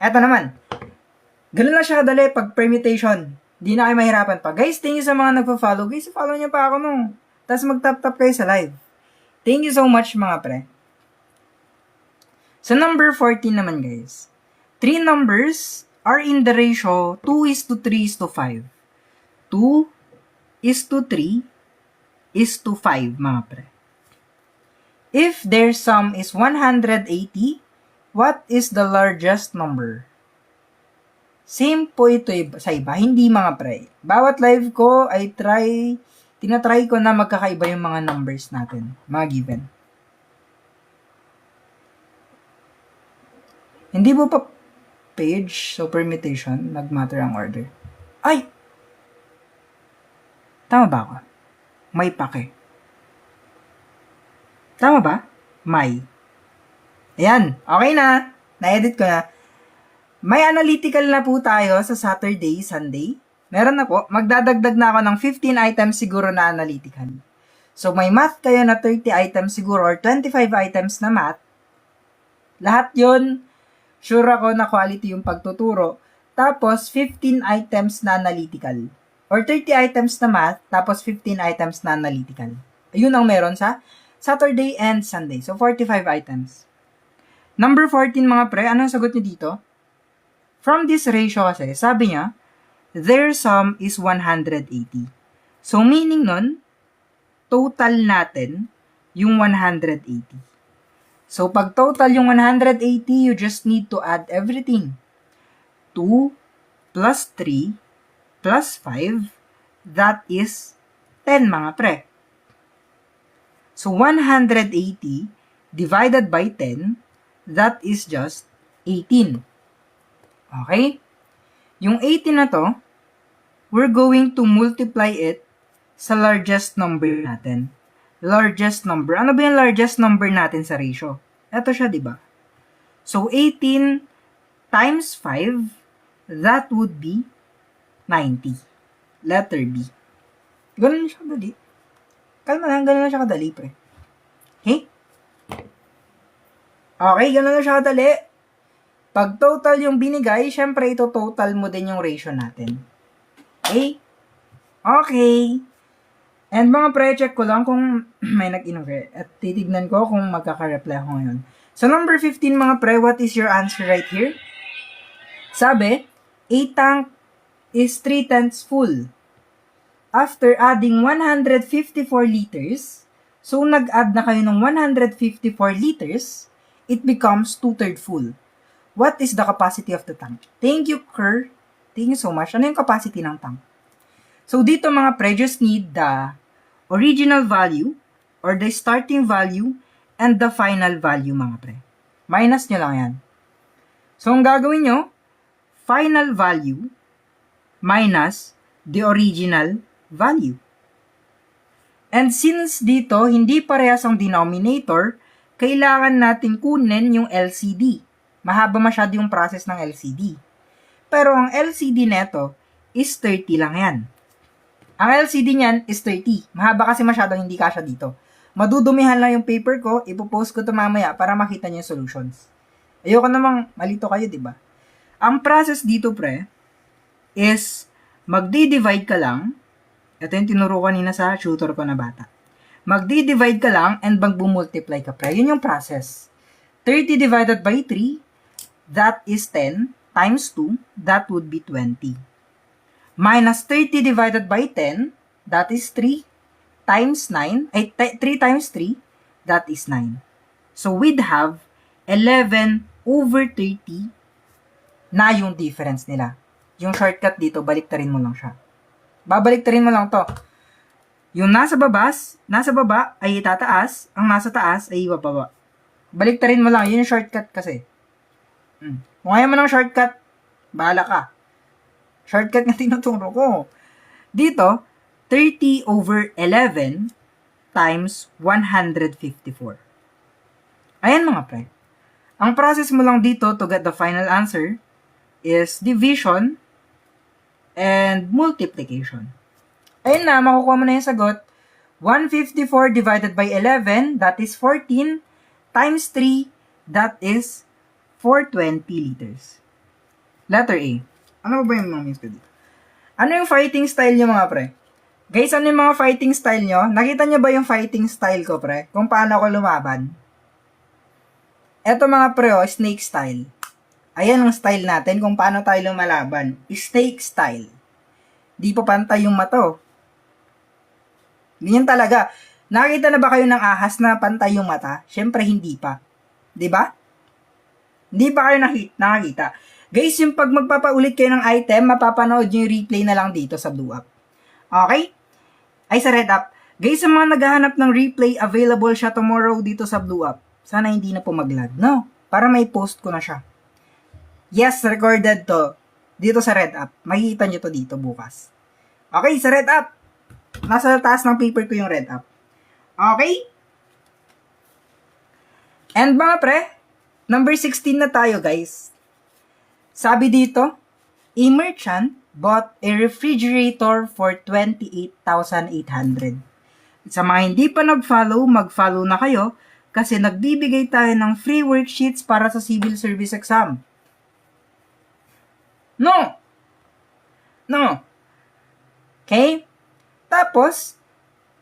Eto naman. Ganun lang siya kadali pag permutation. Di na kayo mahirapan pa. Guys, thank you sa mga nagpa-follow. Guys, follow niyo pa ako no. Tapos mag-tap-tap kayo sa live. Thank you so much mga pre. So number 14 naman guys. 3 numbers are in the ratio 2:3:5. 2:3:5 mga pre. If their sum is 180, what is the largest number? Same po ito sa iba, hindi mga pre. Bawat live ko ay tinatry ko na magkakaiba yung mga numbers natin, mga given. Hindi po pa page, so permutation, nag-matter ang order. Ay! Tama ba ako? May pake. Tama ba? May. Ayan, okay na. Na-edit ko na. May analytical na po tayo sa Saturday, Sunday. Meron na po. Magdadagdag na ako ng 15 items siguro na analytical. So, may math kayo na 30 items siguro or 25 items na math. Lahat yon sure ako na quality yung pagtuturo. Tapos, 15 items na analytical. Or 30 items na math, tapos 15 items na analytical. Ayun ang meron sa Saturday and Sunday. So, 45 items. Number 14 mga pre, anong sagot niyo dito? From this ratio kasi, sabi niya, their sum is 180. So, meaning nun, total natin yung 180. So, pag total yung 180, you just need to add everything. 2 plus 3 plus 5, that is 10 mga pre. So, 180 divided by 10, that is just 18. Okay? Yung 18 na to, we're going to multiply it sa largest number natin. Largest number. Ano ba yung largest number natin sa ratio? Ito siya, di ba? So, 18 times 5, that would be 90. Letter B. Ganun siya kadali. Kalma lang, ganun lang siya kadali, pre. Okay? Okay, ganun lang siya kadali. Pag total yung binigay, syempre ito total mo din yung ratio natin. Okay? Okay. And mga pre-check ko lang kung may nag-inove. At titignan ko kung magkaka-reply ako ngayon. So number 15 mga pre, what is your answer right here? Sabi, a tank is 3/10 full. After adding 154 liters, so nag-add na kayo ng 154 liters, it becomes 2/3 full. What is the capacity of the tank? Thank you, Kerr. Thank you so much. Ano yung capacity ng tank? So, dito mga pre, just need the original value or the starting value and the final value mga pre. Minus nyo lang yan. So, ang gagawin nyo, final value minus the original value. And since dito, hindi parehas ang denominator, kailangan natin kunin yung LCD. Mahaba masyado yung process ng LCD. Pero ang LCD neto is 30 lang yan. Ang LCD niyan is 30. Mahaba kasi masyadong hindi kasya dito. Madudumihan lang yung paper ko, ipopost ko ito mamaya para makita niyo yung solutions. Ayoko namang malito kayo, di ba? Ang process dito, pre, is magdi-divide ka lang. Ito yung tinuro kanina sa tutor ko na bata. Magdi-divide ka lang and mag-multiply ka, pre. Yun yung process. 30 divided by 3, that is 10, times 2, that would be 20. Minus 30 divided by 10, that is 3, times 9, 3 times 3, that is 9. So, we'd have 11 over 30 na yung difference nila. Yung shortcut dito, baliktarin mo lang siya. Babaliktarin mo lang to. Yung nasa baba ay itataas, ang nasa taas ay ibababa. Baliktarin mo lang, yun yung shortcut kasi. Kung ayaw mo ng shortcut, bahala ka. Shortcut nga tinuturo ko. Dito, 30 over 11 times 154. Ayan mga pre. Ang process mo lang dito to get the final answer is division and multiplication. Ayun na, makukuha mo na yung sagot. 154 divided by 11, that is 14, times 3, that is 420 liters. Letter A. Ano ba yung mga means ko dito? Ano yung fighting style niyo mga pre? Guys, ano yung mga fighting style nyo? Nakita nyo ba yung fighting style ko, pre? Kung paano ako lumaban? Eto mga pre, snake style. Ayan ang style natin kung paano tayo lumalaban. Snake style. Di pa pantay yung mata. Ganyan talaga. Nakita na ba kayo ng ahas na pantay yung mata? Siyempre, hindi pa. Di ba? Hindi pa kayo nakakita. Guys, yung pag magpapaulit kayo ng item, mapapanood nyo yung replay na lang dito sa Blue App. Okay? Ay, sa Red App. Guys, sa mga naghahanap ng replay, available siya tomorrow dito sa Blue App. Sana hindi na po mag-lag, no? Para may post ko na siya. Yes, recorded to. Dito sa Red App. Makikita nyo to dito bukas. Okay, sa Red App. Nasa taas ng paper ko yung Red App. Okay? And mga pre, number 16 na tayo, guys. Sabi dito, a merchant bought a refrigerator for 28,800. Sa mga hindi pa nag-follow, mag-follow na kayo kasi nagbibigay tayo ng free worksheets para sa civil service exam. No! Okay? Tapos,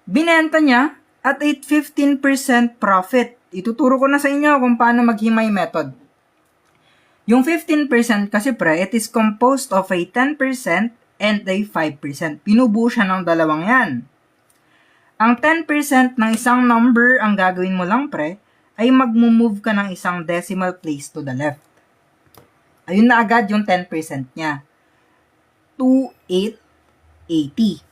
binenta niya at 15% profit. Ituturo ko na sa inyo kung paano maghimay method. Yung 15% kasi pre, it is composed of a 10% and a 5%. Pinubuo siya ng dalawang yan. Ang 10% ng isang number, ang gagawin mo lang pre, ay mag-move ka ng isang decimal place to the left. Ayun na agad yung 10% niya. 2880.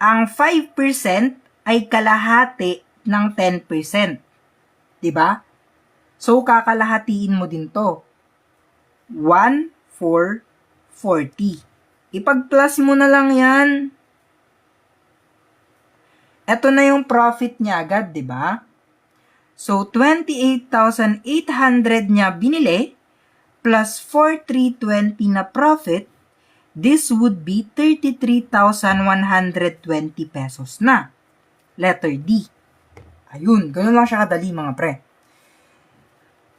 Ang 5% ay kalahati ng 10%. Diba? So, kakalahatiin mo din to. 1,440. Ipag-plus mo na lang yan. Ito na yung profit niya agad, di ba? So, 28,800 niya binili, plus 4,320 na profit, this would be 33,120 pesos na. Letter D. Ayun, ganun lang siya kadali mga pre.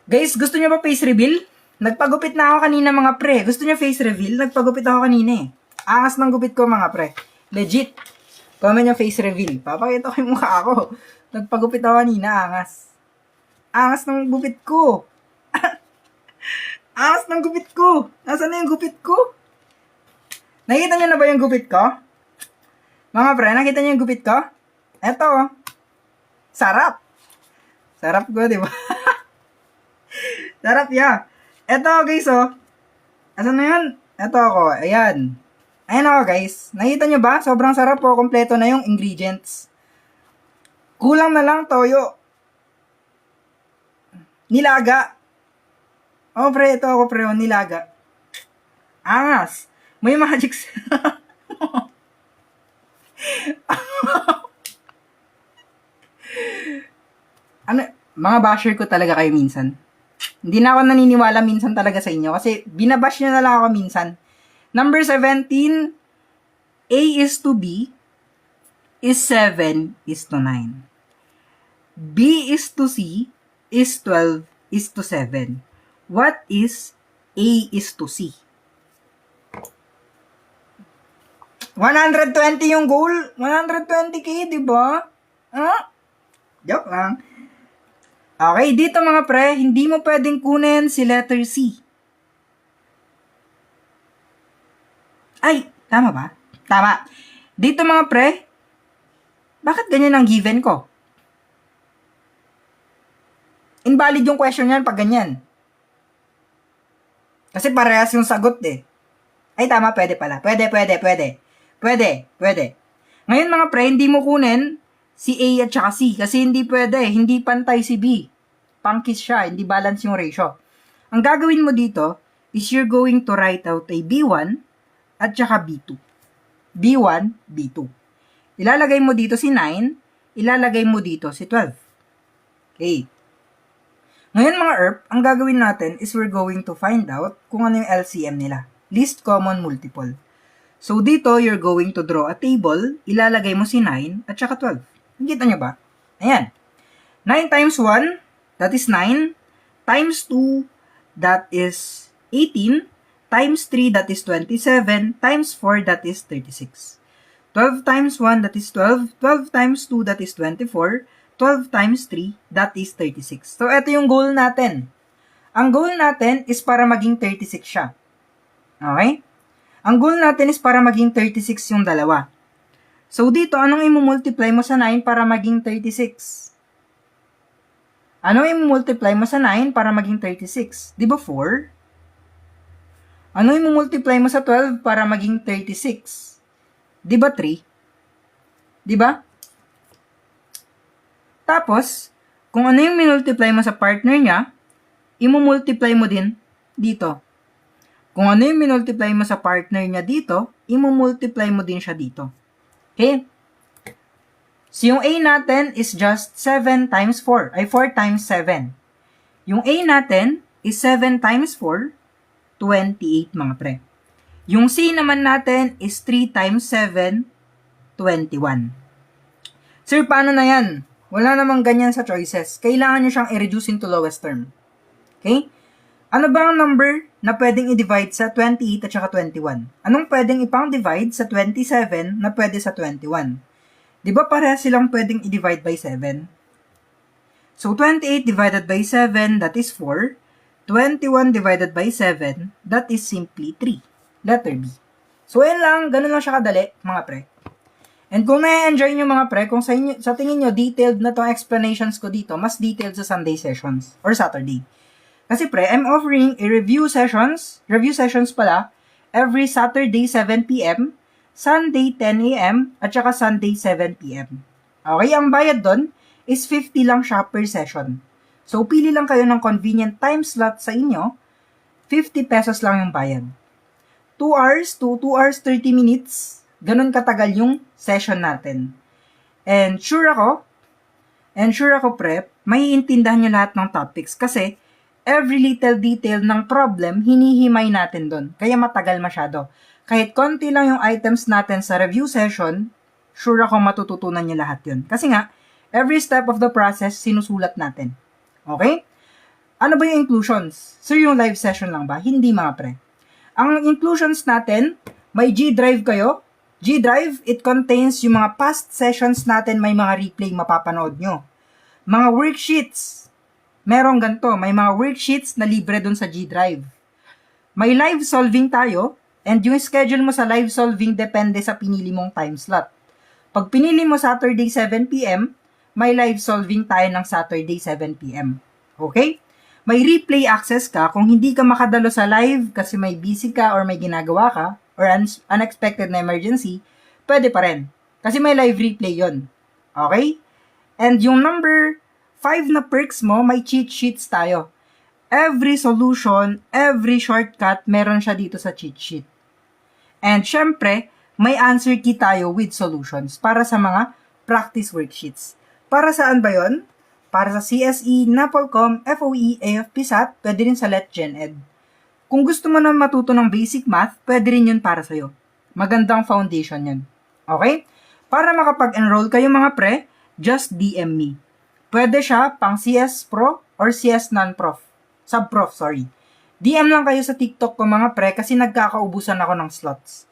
Guys, gusto niyo ba face reveal? Nagpagupit na ako kanina mga pre. Gusto niyo face reveal? Nagpagupit ako kanina eh. Angas ng gupit ko mga pre. Legit. Comment niyo face reveal. Papakita ko yung mukha ako. Nagpagupit ako kanina, angas. Angas ng gupit ko. Angas ng gupit ko. Nasaan na yung gupit ko? Nakita niyo na ba yung gupit ko? Mga pre, nakita niyo yung gupit ko? Eto. Sarap. Sarap ko, di ba? Sarap ya. Eto guys oh. Asan na yun? Eto ako. Ayan. Ayan ako guys. Nakita nyo ba? Sobrang sarap po. Kompleto na yung ingredients. Kulang na lang toyo. Nilaga. Oh pre, ito ako pre. Nilaga. Angas. May magic. Ano? Mga basher ko talaga kayo minsan. Hindi na ako naniniwala minsan talaga sa inyo kasi binabash nyo na lang ako minsan. Number 17, A is to B is 7 is to 9. B is to C is 12 is to 7. What is A is to C? 120 yung goal. 120k, di ba? Huh? Joke lang. Okay, dito mga pre, hindi mo pwedeng kunin si letter C. Ay, tama ba? Tama. Dito mga pre, bakit ganyan ang given ko? Invalid yung question yan pag ganyan. Kasi parehas yung sagot eh. Ay, tama, pwede pala. Pwede. Ngayon mga pre, hindi mo kunin si A at saka C. Kasi hindi pwede. Hindi pantay si B. Pangkis siya. Hindi balance yung ratio. Ang gagawin mo dito is you're going to write out a B1 at saka B2. B1, B2. Ilalagay mo dito si 9. Ilalagay mo dito si 12. Okay. Ngayon mga ERP, ang gagawin natin is we're going to find out kung ano yung LCM nila. Least common multiple. So dito, you're going to draw a table. Ilalagay mo si 9 at saka 12. Nakita nyo ba? Ayan. 9 times 1, that is 9. Times 2, that is 18. times 3, that is 27, times 4, that is 36. 12 times 1, that is 12. 12 times 2, that is 24. 12 times 3, that is 36. So, ito yung goal natin. Ang goal natin is para maging 36 siya. Okay? Ang goal natin is para maging 36 yung dalawa. So, dito, anong i-multiply mo sa 9 para maging 36? Anong i-multiply mo sa 9 para maging 36? Di ba 4? Anong i-multiply mo sa 12 para maging 36? Di ba 3? Di ba? Tapos, kung ano yung minultiply mo sa partner niya, i-multiply mo din dito. Kung ano yung minultiply mo sa partner niya dito, i-multiply mo din siya dito. Okay? So, yung A natin is just 7 times 4, ay 4 times 7. Yung A natin is 7 times 4, 28 mga pre. Yung C naman natin is 3 times 7, 21. Sir, paano na yan? Wala namang ganyan sa choices. Kailangan nyo siyang i-reduce into lowest term. Okay? Ano ba ang number na pwedeng i-divide sa 28 at saka 21? Anong pwedeng ipang-divide sa 27 na pwede sa 21? Di ba pareha silang pwedeng i-divide by 7? So, 28 divided by 7, that is 4. 21 divided by 7, that is simply 3. Letter B. So, yan lang. Ganun lang siya kadali, mga pre. And kung na-enjoy nyo mga pre, kung sa tingin nyo detailed na tong explanations ko dito, mas detailed sa Sunday sessions or Saturday. Kasi pre, I'm offering a review sessions pala, every Saturday 7 p.m., Sunday 10 a.m., at saka Sunday 7 p.m. Okay, ang bayad doon is 50 lang siya per session. So, pili lang kayo ng convenient time slot sa inyo, 50 pesos lang yung bayad. 2 hours to 2 hours 30 minutes, ganun katagal yung session natin. And sure ako pre, maiintindihan nyo lahat ng topics kasi every little detail ng problem, hinihimay natin doon. Kaya matagal masyado. Kahit konti lang yung items natin sa review session, sure ako matututunan nyo lahat yun. Kasi nga, every step of the process, sinusulat natin. Okay? Ano ba yung inclusions? Sir, yung live session lang ba? Hindi mga pre. Ang inclusions natin, may G Drive kayo. G Drive, it contains yung mga past sessions natin, may mga replay mapapanood nyo. Mga worksheets, merong ganito, may mga worksheets na libre dun sa G Drive. May live solving tayo, and yung schedule mo sa live solving depende sa pinili mong time slot. Pag pinili mo Saturday 7 p.m., may live solving tayo ng Saturday 7 p.m. Okay? May replay access ka kung hindi ka makadalo sa live kasi may busy ka or may ginagawa ka or unexpected na emergency, pwede pa rin. Kasi may live replay yon. Okay? And yung number 5 na perks mo, may cheat sheets tayo. Every solution, every shortcut, meron siya dito sa cheat sheet. And syempre, may answer key tayo with solutions para sa mga practice worksheets. Para saan ba yon? Para sa CSE, NAPOLCOM, FOE, AFP-SAT, pwede rin sa LetGenEd. Kung gusto mo na matuto ng basic math, pwede rin yun para sa'yo. Magandang foundation yun. Okay? Para makapag-enroll kayo mga pre, just DM me. Pwede siya pang CS Pro or CS Non-Prof. Sub-Prof, sorry. DM lang kayo sa TikTok ko mga pre kasi nagkakaubusan ako ng slots.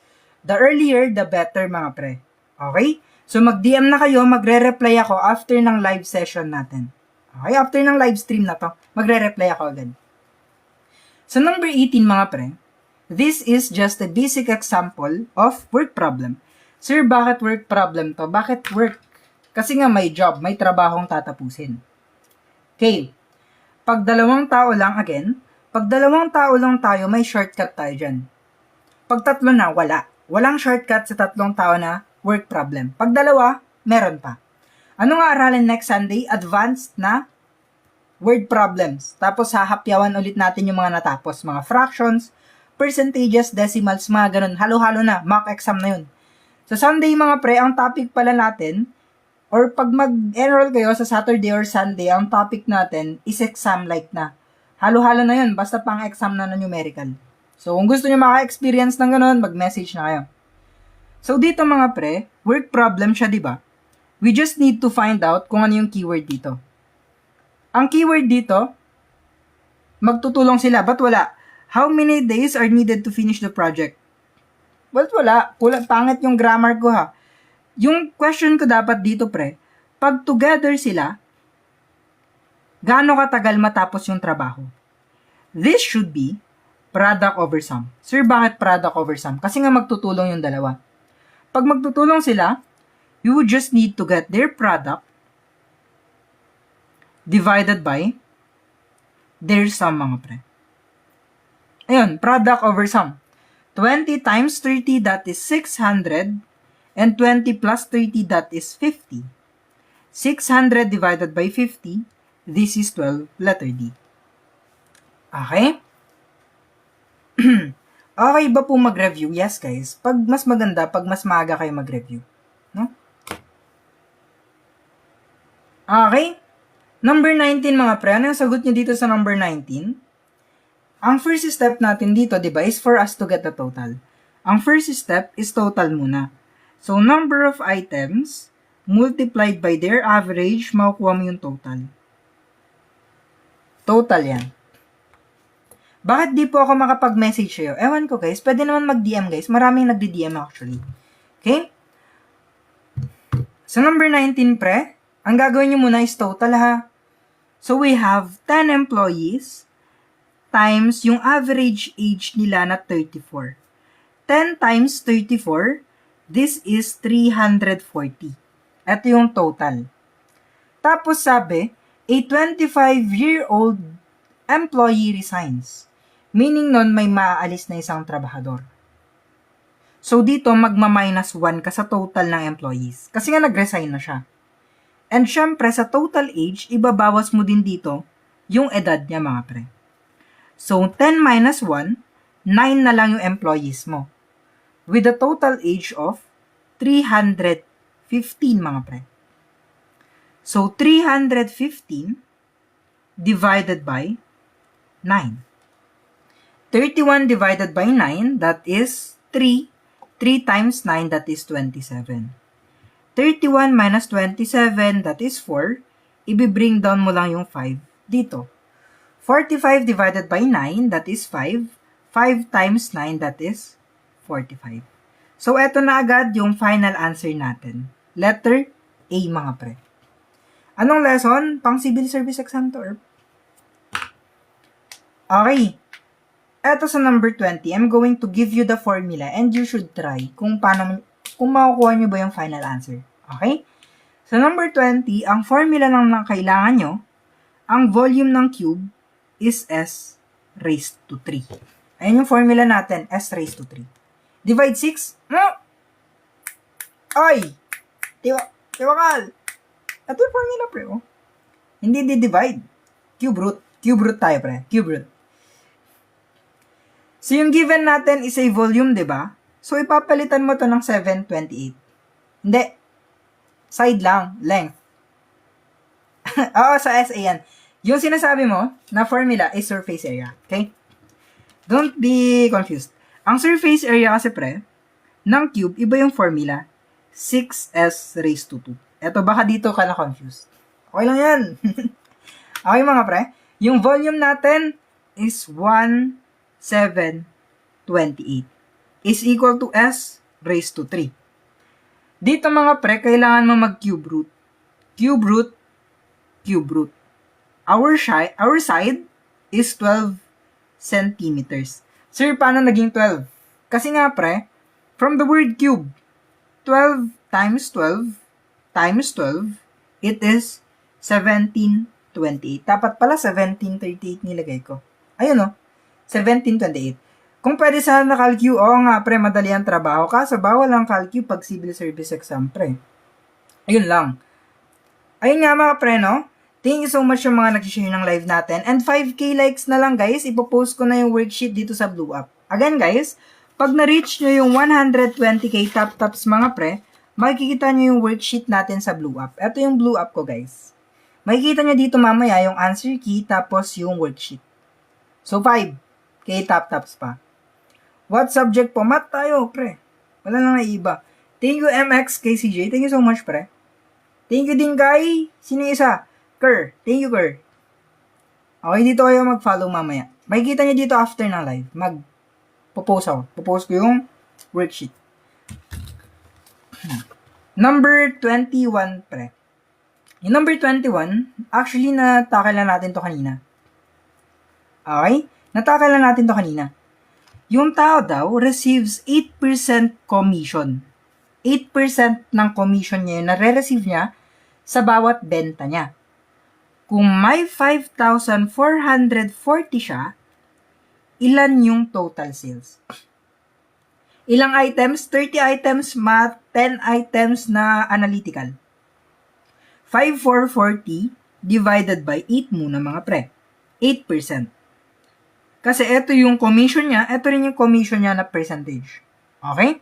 The earlier, the better mga pre. Okay? So mag-DM na kayo, magre-reply ako after ng live session natin. Okay? After ng live stream na to, magre-reply ako agad. So number 18 mga pre, this is just a basic example of work problem. Sir, bakit work problem to? Bakit work? Kasi nga may job, may trabahong tatapusin. Okay. Pag dalawang tao lang tayo, may shortcut tayo dyan. Pag tatlo na, wala. Walang shortcut sa tatlong tao na work problem. Pag dalawa, meron pa. Ano nga aralin next Sunday? Advanced na word problems. Tapos hahapyawan ulit natin yung mga natapos. Mga fractions, percentages, decimals, mga ganun. Halo-halo na. Mock exam na yun. Sa Sunday mga pre, ang topic pala natin, or pag mag-enroll kayo sa Saturday or Sunday, ang topic natin is exam-like na. Halo-halo na yun, basta pang exam na numerical. So, kung gusto nyo maka-experience ng ganun, mag-message na kayo. So, dito mga pre, work problem siya, di ba? We just need to find out kung ano yung keyword dito. Ang keyword dito, magtutulong sila. Ba't wala? How many days are needed to finish the project? Well, wala. Pangit yung grammar ko ha. Yung question ko dapat dito, pre, pag together sila, gaano katagal matapos yung trabaho? This should be product over sum. Sir, bakit product over sum? Kasi nga magtutulong yung dalawa. Pag magtutulong sila, you would just need to get their product divided by their sum, mga pre. Ayun, product over sum. 20 times 30, that is 600. And 20 plus 30, that is 50. 600 divided by 50, this is 12, letter D. Okay? Okay ba po mag-review? Yes, guys. Pag mas maganda, pag mas maaga kayo mag-review. No? Okay? Number 19, mga pre. Ano yung sagot nyo dito sa number 19? Ang first step natin dito, di ba, is for us to get the total. Ang first step is total muna. So, number of items multiplied by their average, makukuha mo yung total. Total yan. Bakit di po ako makapag-message sa'yo? Ewan ko, guys. Pwede naman mag-DM, guys. Maraming nagdi-DM actually. Okay? So, number 19, pre, ang gagawin nyo muna is total, ha? So, we have 10 employees times yung average age nila na 34. 10 times 34, this is 340. Ito yung total. Tapos sabi, a 25-year-old employee resigns. Meaning nun, may maaalis na isang trabahador. So dito, magma-minus 1 ka sa total ng employees. Kasi nga nag-resign na siya. And syempre, sa total age, ibabawas mo din dito yung edad niya, mga pre. So, 10 minus 1, 9 na lang yung employees mo. With a total age of 315, mga pre. So, 315 divided by 9. 31 divided by 9, that is 3. 3 times 9, that is 27. 31 minus 27, that is 4. Ibibring down mo lang yung 5 dito. 45 divided by 9, that is 5. 5 times 9, that is 45. So, eto na agad yung final answer natin. Letter A, mga pre. Anong lesson? Pang civil service exam to, or? Okay. Eto sa number 20, I'm going to give you the formula and you should try kung makukuha nyo ba yung final answer. Okay? Sa number 20, ang formula lang kailangan nyo, ang volume ng cube is S raised to 3. Ayan yung formula natin, S raised to 3. Divide 6. Ay! Tiwakal! Ito yung formula, pre, oh. Hindi di-divide. Cube root. Cube root tayo, pre. Cube root. So, yung given natin is a volume, diba? So, ipapalitan mo to ng 728. Hindi. Side lang. Length. Oo, sa SA yan. Yung sinasabi mo na formula is surface area. Okay? Don't be confused. Ang surface area kasi, pre, ng cube, iba yung formula. 6S raised to 2. Eto, baka dito ka na-confused. Okay lang yan. Okay, mga pre. Yung volume natin is 1728. Is equal to S raised to 3. Dito, mga pre, kailangan mo mag-cube root. Cube root, cube root. Our side is 12 centimeters. Sir, paano naging 12? Kasi nga, pre, from the word cube, 12 times 12 times 12, it is 1728. Dapat pala 1738 nilagay ko. Ayun, 1728. Kung pwede sana na-calcu, oo nga, pre, madali ang trabaho. Kaso, bawal ang calcu pag civil service exam, pre. Ayun lang. Ayun nga, mga pre, no? Thank you so much yung mga nag-share ng live natin. And 5K likes na lang, guys. Ipopost ko na yung worksheet dito sa Blue Up. Again, guys, pag na-reach nyo yung 120K top-tops, mga pre, makikita nyo yung worksheet natin sa Blue Up. Ito yung Blue Up ko, guys. Makikita nyo dito mamaya yung answer key, tapos yung worksheet. So, 5K top-tops pa. What subject po? Math tayo, pre. Wala nang naiiba. Thank you, MXKCJ. Thank you so much, pre. Thank you din, guy. Sino yung isa? Kerr. Thank you, Kerr. Okay, dito kayo mag-follow mamaya. Makikita niyo dito after ng live. Mag-popost ako. Popost ko yung worksheet. Number 21, pre. Yung number 21, actually, natakal na natin to kanina. Okay? Natakal na natin to kanina. Yung tao daw receives 8% commission. 8% ng commission niya yung nare-receive niya sa bawat benta niya. Kung may 5,440 siya, ilan yung total sales? Ilang items? 30 items, 10 items na analytical. 5,440 divided by 8 muna mga pre. 8%. Kasi ito yung commission niya, ito rin yung commission niya na percentage. Okay?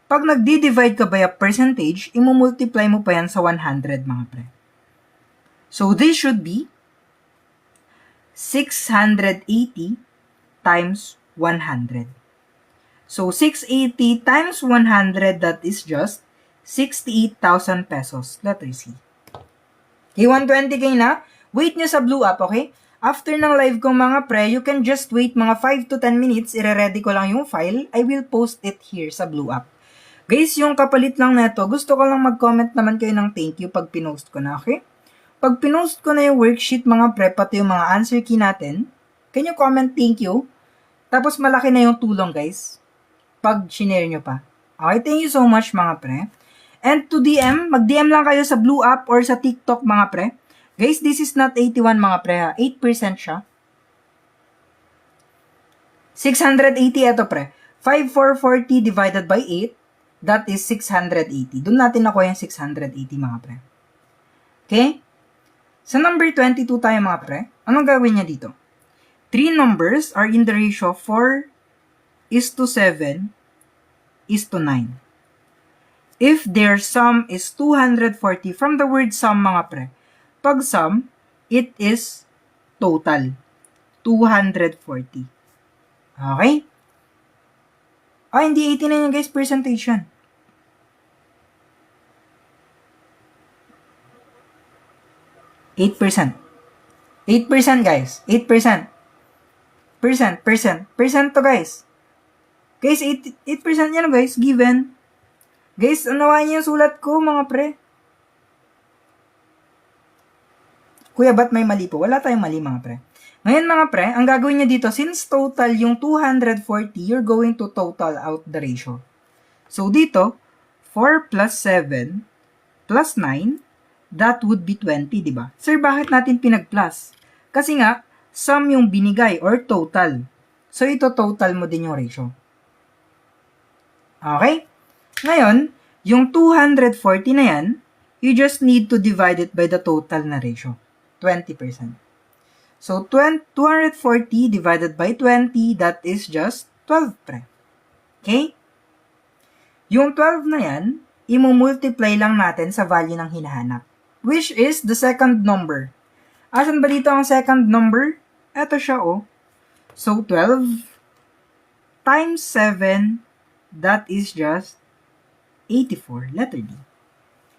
Pag nagdi-divide ka by a percentage, imumultiply mo pa yan sa 100 mga pre. So this should be 680 times 100. So 680 times 100, that is just 68,000 pesos. Letter C. Okay, 120k na. Wait nyo sa blue up, okay? After ng live ko mga pre, you can just wait mga 5 to 10 minutes. Ire-ready ko lang yung file. I will post it here sa blue up. Guys, yung kapalit lang neto, gusto ko lang mag-comment naman kayo ng thank you pag pinost ko na, okay? Pag pinost ko na yung worksheet mga pre, pati yung mga answer key natin, can you comment thank you? Tapos malaki na yung tulong guys, pag shinare nyo pa. Okay, thank you so much mga pre. And to DM, mag-DM lang kayo sa blue app or sa TikTok mga pre. Guys, this is not 81 mga pre ha, 8% siya. 680 ito pre. 5,440 divided by 8, that is 680. Doon natin nakuha yung 680 mga pre. Okay? Sa number 22 tayo mga pre. Anong gagawin niya dito? 3 numbers are in the ratio 4:7:9. If their sum is 240, from the word sum mga pre, pag sum, it is total. 240. Okay? Hindi 80 na yan guys, percentage yan. 8%. 8% guys. 8%. Percent to guys. Guys, 8% yan guys, given. Guys, unawain niyo yung sulat ko mga pre. Kuya, ba't may mali po? Wala tayong mali mga pre. Ngayon mga pre, ang gagawin niyo dito, since total yung 240, you're going to total out the ratio. So dito, 4 plus 7 plus 9, that would be 20, di ba? Sir, bakit natin pinag-plus? Kasi nga, sum yung binigay or total. So ito total mo din yung ratio. Okay? Ngayon, yung 240 na yan, you just need to divide it by the total na ratio. 20%. So, 240 divided by 20, that is just 12, pre. Okay? Yung 12 na yan, imumultiply lang natin sa value ng hinahanap, which is the second number. Asan ba dito ang second number? Eto siya, oh. So, 12 times 7, that is just 84. Letter D.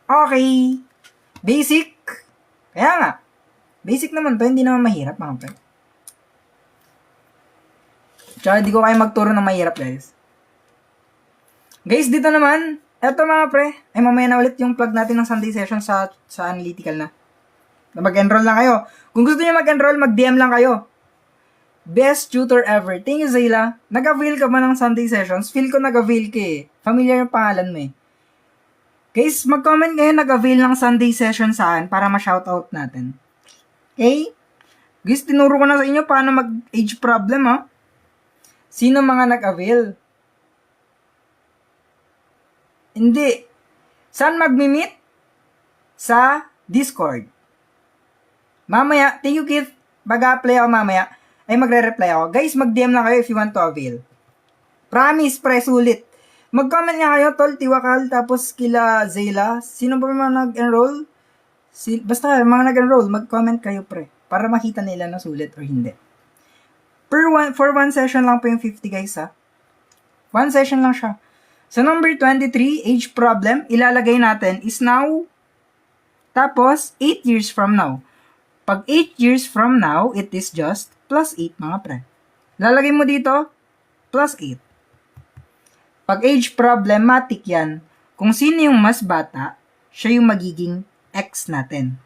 Okay. Basic. Kaya nga. Basic naman to, hindi naman mahirap mga pre. Tsaka di ko kayo magturo ng mahirap guys. Guys, dito naman, eto mga pre, ay mamaya na ulit yung plug natin ng Sunday session sa analytical na. Mag-enroll lang kayo. Kung gusto niyo mag-enroll, mag-DM lang kayo. Best tutor ever. Thank you, Zayla. Nag-avail ka ba ng Sunday sessions? Feel ko nag-avail ka eh. Familiar yung pangalan mo eh. Guys, mag-comment kayo nag-avail ng Sunday session sa akin para ma-shoutout natin. Okay? Guys, tinuro ko na sa inyo paano mag-age problem, ha? Sino mga nag-avail? Hindi. Saan mag-meet? Sa Discord. Mamaya, thank you, Keith. Mag-apply ako mamaya. Ay, magre-reply ako. Guys, mag-DM lang kayo if you want to avail. Promise, pre, sulit. Mag-comment nga kayo, Tol, Tiwakal, tapos kila Zayla. Sino ba mga nag-enroll? Basta, mga nag-enroll, mag-comment kayo, pre. Para makita nila na sulit or hindi. For one session lang po yung 50, guys, ha? One session lang siya. Sa number 23, age problem, ilalagay natin is now, tapos 8 years from now. Pag 8 years from now, it is just plus 8 mga pre. Lalagay mo dito, plus 8. Pag age problematic yan, kung sino yung mas bata, siya yung magiging X natin.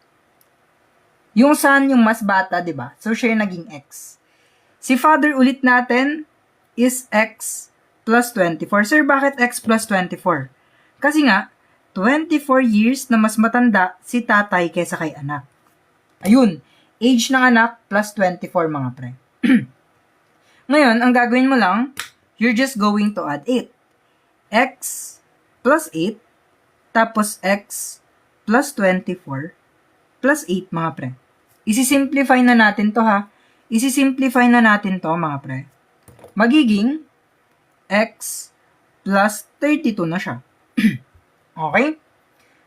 Yung son yung mas bata, di ba? So, siya yung naging X. Si father ulit natin is X plus 24. Sir, bakit X plus 24? Kasi nga, 24 years na mas matanda si tatay kaysa kay anak. Ayun, age ng anak plus 24 mga pre. Ngayon, ang gagawin mo lang, you're just going to add 8. X plus 8, tapos X plus 24 plus 8 mga pre. Isi-simplify na natin to ha. Isi-simplify na natin to mga pre. Magiging X plus 32 na siya. Okay?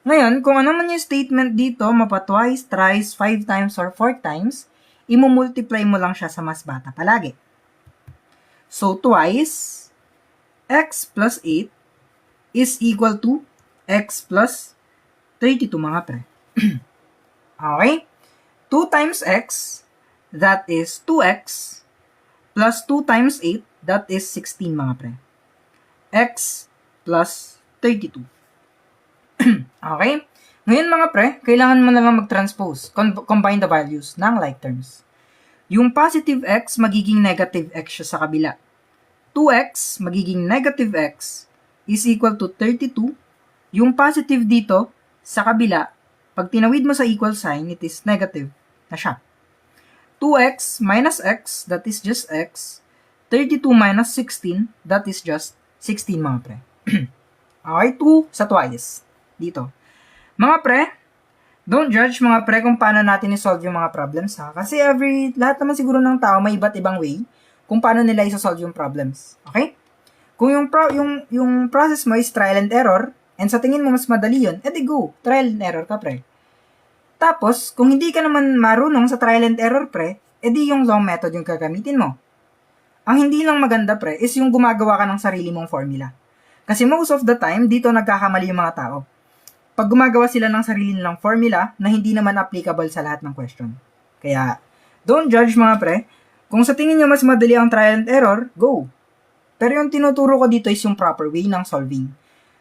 Ngayon, kung ano man yung statement dito, mapa twice, thrice, 5 times, or 4 times, imumultiply mo lang siya sa mas bata palagi. So, twice, X plus 8 is equal to X plus 32 mga pre. Okay? 2 times X, that is 2X, plus 2 times 8, that is 16 mga pre. X plus 32. Okay? Ngayon mga pre, kailangan mo na lang mag-transpose, combine the values ng like terms. Yung positive X, magiging negative X siya sa kabila. 2X, magiging negative X, is equal to 32. Yung positive dito, sa kabila, pag tinawid mo sa equal sign, it is negative na siya. 2x minus x, that is just x. 32 minus 16, that is just 16 mga pre. Okay, 2 sa twice. Dito. Mga pre, don't judge mga pre kung paano natin isolve yung mga problems ha. Kasi lahat naman siguro ng tao may iba't ibang way kung paano nila isolve yung problems. Okay? Kung yung process mo is trial and error, and sa tingin mo mas madali yun, edi go, trial and error ka pre. Tapos, kung hindi ka naman marunong sa trial and error, pre, edi yung long method yung gagamitin mo. Ang hindi lang maganda, pre, is yung gumagawa ka ng sarili mong formula. Kasi most of the time, dito nagkakamali yung mga tao. Pag gumagawa sila ng sarili nilang formula na hindi naman applicable sa lahat ng question. Kaya, don't judge mga pre. Kung sa tingin nyo mas madali ang trial and error, go. Pero yung tinuturo ko dito is yung proper way ng solving.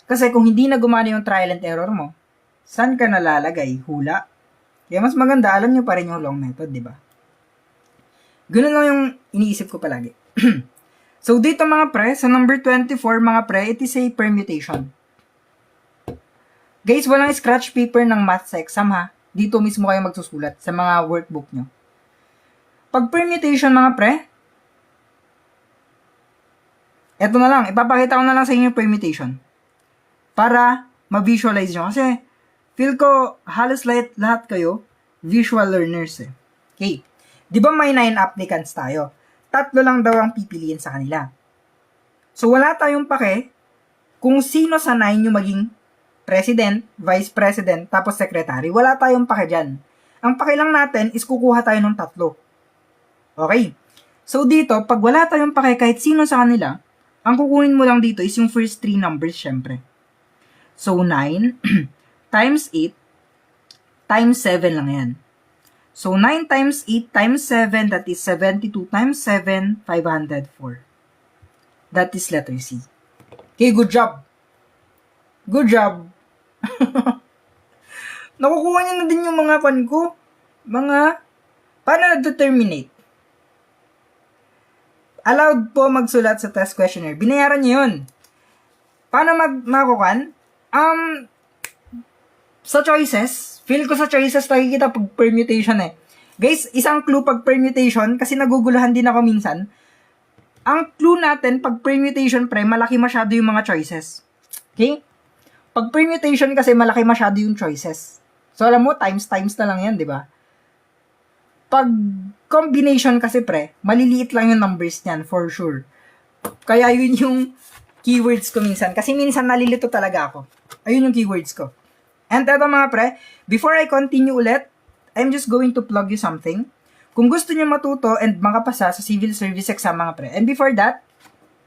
Kasi kung hindi na gumana yung trial and error mo, saan ka nalalagay? Hula? Kaya mas maganda, alam nyo pa rin yung long method, di ba? Ganun lang yung iniisip ko palagi. So, dito mga pre, sa number 24, mga pre, it is a permutation. Guys, walang scratch paper ng math sa exam, ha? Dito mismo kayo magsusulat sa mga workbook nyo. Pag permutation, mga pre, eto na lang, ipapakita ko na lang sa inyo yung permutation. Para ma-visualize nyo. Kasi, feel ko, halos lahat kayo, visual learners eh. Okay. Di ba may 9 applicants tayo? 3 lang daw ang pipiliin sa kanila. So, wala tayong pake kung sino sa 9 yung maging president, vice president, tapos secretary. Wala tayong pake dyan. Ang pake lang natin is kukuha tayo ng 3. Okay. So, dito, pag wala tayong pake kahit sino sa kanila, ang kukunin mo lang dito is yung first 3 numbers, syempre. So, 9 times 8 times 7 lang yan. So, 9 times 8 times 7, that is 72 times 7, 504. That is letter C. Okay, good job. Good job. Nakukuha niya na din yung mga ko. Paano na-determinate? Allowed po magsulat sa test questionnaire. Binayaran niyo yun. Paano makukuhan? Sa choices, feel ko sa choices nakikita pag permutation eh. Guys, isang clue pag permutation, kasi naguguluhan din ako minsan. Ang clue natin pag permutation pre, malaki masyado yung mga choices. Okay? Pag permutation kasi malaki masyado yung choices. So alam mo, times na lang yan, di ba? Pag combination kasi pre, maliliit lang yung numbers niyan, for sure. Kaya yun yung keywords ko minsan. Kasi minsan nalilito talaga ako. Ayun yung keywords ko. And eto mga pre, before I continue ulit, I'm just going to plug you something. Kung gusto niyo matuto and makapasa sa civil service exam mga pre. And before that,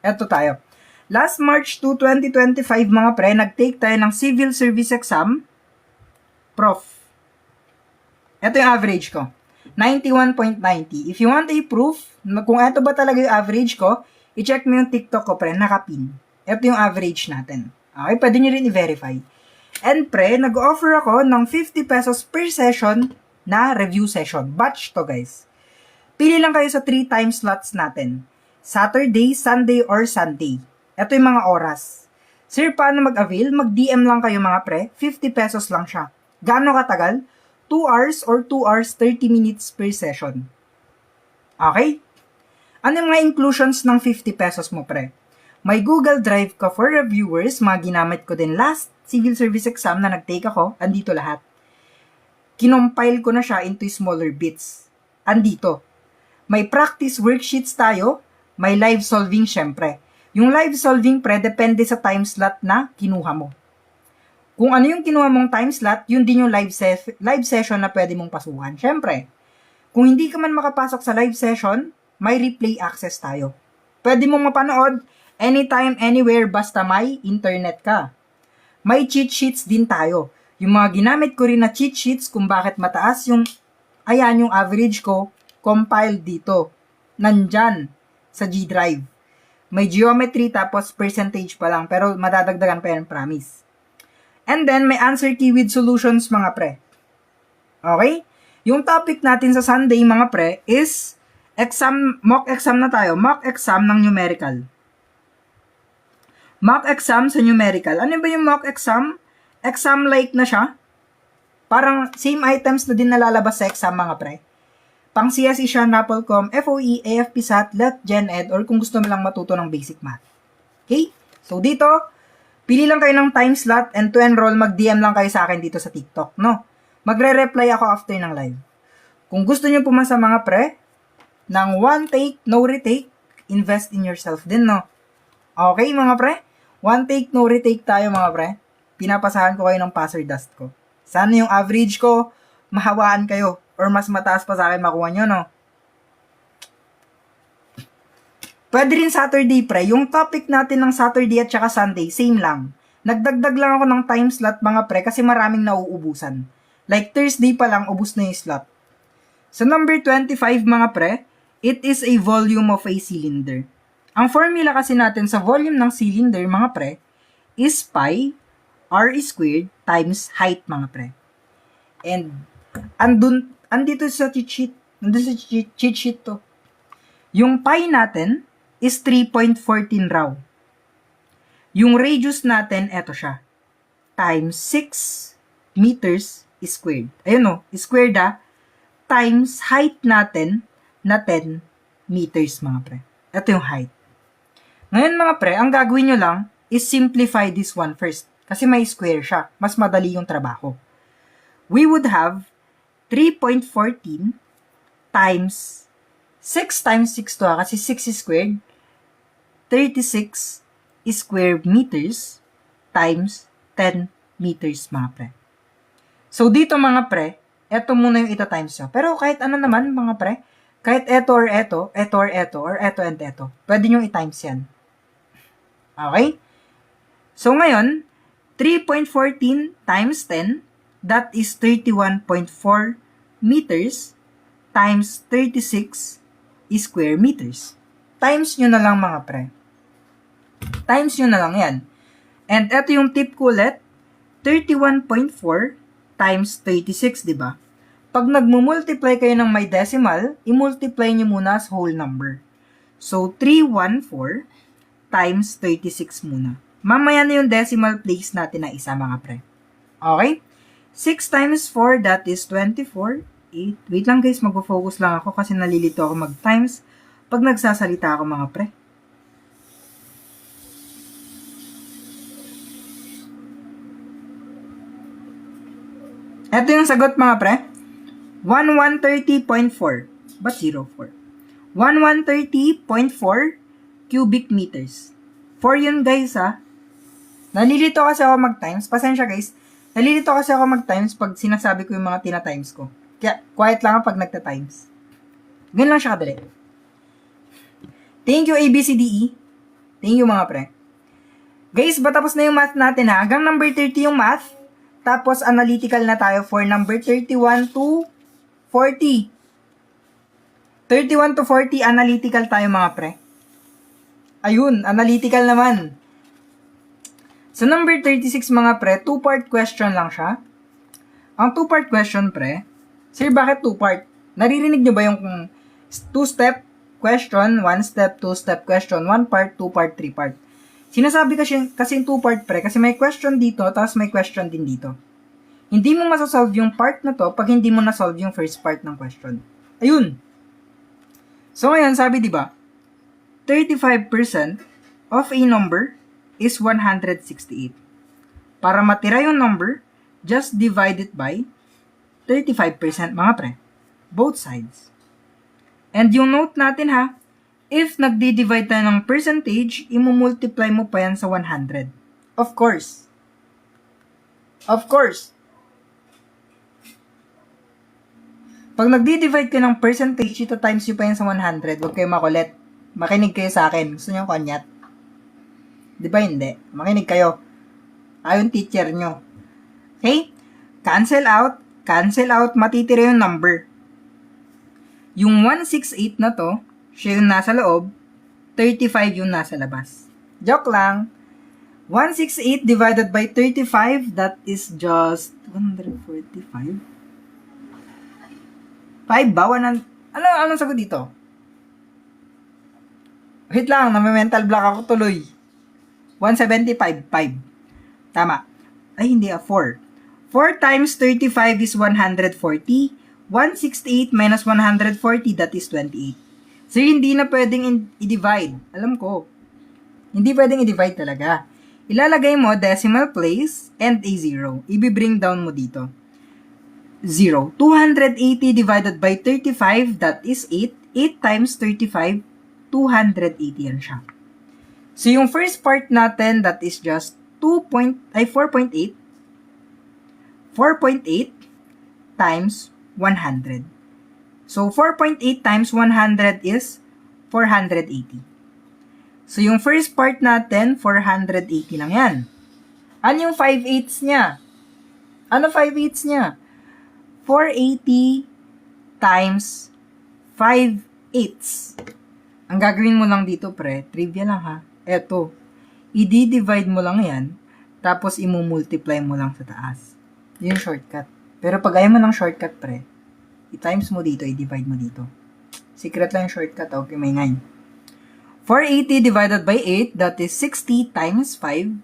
eto tayo. Last March 2, 2025 mga pre, nag-take tayo ng civil service exam. Prof. Eto yung average ko. 91.90. If you want a proof, kung ito ba talaga yung average ko, i-check mo yung TikTok ko, pre, nakapin. Ito yung average natin. Okay, pwede nyo rin i-verify. And pre, nag-offer ako ng 50 pesos per session na review session. Batch to, guys. Pili lang kayo sa 3 time slots natin. Saturday, Sunday, or Sunday. Ito yung mga oras. Sir, paano mag-avail? Mag-DM lang kayo mga pre. 50 pesos lang siya. Gaano katagal? 2 hours or 2 hours 30 minutes per session. Okay? Ano yung mga inclusions ng 50 pesos mo, pre? May Google Drive ka for reviewers, mga ginamit ko din last civil service exam na nag-take ako, andito lahat. Kinompile ko na siya into smaller bits. Andito. May practice worksheets tayo, may live solving syempre. Yung live solving, pre, depende sa time slot na kinuha mo. Kung ano yung kinuha mong time slot, yun din yung live session na pwede mong pasuhan. Syempre, kung hindi ka man makapasok sa live session, may replay access tayo. Pwede mong mapanood anytime, anywhere, basta may internet ka. May cheat sheets din tayo. Yung mga ginamit ko rin na cheat sheets kung bakit mataas yung, ayan yung average ko, compiled dito. Nandyan sa G Drive. May geometry tapos percentage pa lang, pero madadagdagan pa yan, promise. And then, may answer key with solutions, mga pre. Okay? Yung topic natin sa Sunday, mga pre, is mock exam na tayo. Mock exam ng numerical. Mock exam sa numerical. Ano ba yung mock exam? Exam-like na siya. Parang same items na din nalalabas sa exam, mga pre. Pang CSE siya, NAPOLCOM, FOE, AFP-SAT, LET, GenEd, or kung gusto mo lang matuto ng basic math. Okay? So, dito, pili lang kayo ng time slot and to enroll, mag-DM lang kayo sa akin dito sa TikTok, no? Magre-reply ako after ng live. Kung gusto nyo pumasa mga pre, ng one take, no retake, invest in yourself din, no? Okay, mga pre? One take, no retake tayo, mga pre. Pinapasahan ko kayo ng passer dust ko. Sana yung average ko, mahawaan kayo, or mas mataas pa sa akin makuha nyo, no? Pwede rin Saturday, pre. Yung topic natin ng Saturday at saka Sunday, same lang. Nagdagdag lang ako ng time slot, mga pre, kasi maraming nauubusan. Like Thursday pa lang, ubus na yung slot. Sa number 25, mga pre, it is a volume of a cylinder. Ang formula kasi natin sa volume ng cylinder, mga pre, is pi r squared times height, mga pre. And, andito sa cheat sheet, nandun sa cheat sheet to. Yung pi natin is 3.14 raw. Yung radius natin, eto siya. Times 6 meters squared. Ayun o, squared times height natin na 10 meters, mga pre. Ito yung height. Ngayon, mga pre, ang gagawin nyo lang is simplify this one first. Kasi may square siya. Mas madali yung trabaho. We would have 3.14 times 6 times 6 to kasi 6 squared, 36 square meters times 10 meters, mga pre. So, dito, mga pre, eto muna yung ita-times nyo. Pero kahit ano naman, mga pre, kahit eto or eto, eto or eto, or eto and eto, pwede nyo i-times yan. Okay? So, ngayon, 3.14 times 10, that is 31.4 meters times 36 square meters. Times nyo na lang, mga pre. Times nyo na lang yan. And eto yung tip ko ulit, 31.4 times 36, di ba? Pag nagmumultiply kayo ng may decimal, i-multiply nyo muna as whole number. So, 314 times 36 muna. Mamaya na yung decimal place natin na isa, mga pre. Okay? 6 times 4, that is 24. 8. Wait lang guys, mag-focus lang ako kasi nalilito ako mag-times pag nagsasalita ako, mga pre. Ito yung sagot, mga pre. 1130.4. Ba't 04? 1130.4 cubic meters. 4 yun, guys, ha? Nalilito kasi ako mag-times. Pasensya, guys. Nalilito kasi ako mag-times pag sinasabi ko yung mga tina-times ko. Kaya, quiet lang pag nagta-times. Ganun lang siya kadali. Thank you, ABCDE. Thank you, mga pre. Guys, batapos na yung math natin, ha? Hanggang number 30 yung math. Tapos, analytical na tayo for number 31 to 40. 31 to 40, analytical tayo mga pre. Ayun, analytical naman. So, number 36 mga pre, 2-part question lang siya. Ang 2-part question pre, sir, bakit 2-part? Naririnig nyo ba yung 2-step question, 1-step, 2-step question, 1-part, 2-part, 3-part? Sinasabi kasi yung 2-part pre, kasi may question dito, tapos may question din dito. Hindi mo masasolve yung part na to pag hindi mo nasolve yung first part ng question. Ayun. So, ngayon, sabi diba, 35% of a number is 168. Para matira yung number, just divide it by 35% mga pre. Both sides. And yung note natin ha, if nagdi-divide tayo ng percentage, imumultiply mo pa yan sa 100. Of course. Of course. Pag nagdi-divide ka ng percentage, ito times nyo pa yan sa 100. Huwag kayo makulit. Makinig kayo sa akin. Gusto nyo konyat? Di ba hindi? Makinig kayo. Ayon teacher nyo. Okay? Cancel out, matitira yung number. Yung 168 na to, siya yung nasa loob, 35 yung nasa labas. Joke lang. 168 divided by 35, that is just 145. 5 ba? Anong sagot dito? Wait lang, mental block ako tuloy. 175, 5. Tama. Ay, hindi 4. 4 times 35 is 140. 168 minus 140, that is 28. So, hindi na pwedeng i-divide. Alam ko. Hindi pwedeng i-divide talaga. Ilalagay mo decimal place and a 0. I-bring down mo dito. 0. 280 divided by 35, that is 8. 8 times 35, 280 yan siya. So, yung first part natin, that is just 4.8. 4.8 times 100. So, 4.8 times 100 is 480. So, yung first part natin, 480 lang yan. Ano yung 5/8 niya? Ano 5/8 niya? 480 times 5/8. Ang gagawin mo lang dito, pre, trivia lang ha. Eto, i-divide mo lang yan, tapos imumultiply mo lang sa taas. Yun yung shortcut. Pero pag ayaw mo ng shortcut, pre, i-times mo dito, i-divide mo dito. Secret lang yung shortcut, okay, may 9. 480 divided by 8, that is 60 times 5,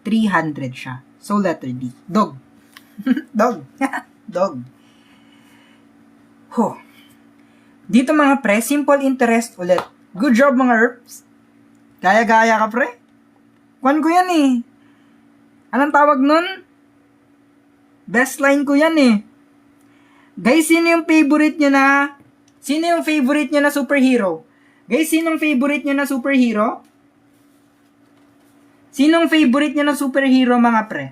300 siya. So, letter D. Dog. Dog. Dog. Ho. Dito mga pre, simple interest ulit. Good job mga ERPs. Gaya-gaya ka pre. Kwan ko yan eh. Anong tawag nun? Best line ko yan eh. Guys, sino yung favorite nyo na superhero? Guys, sinong favorite nyo na superhero? Sinong favorite nyo na superhero mga pre?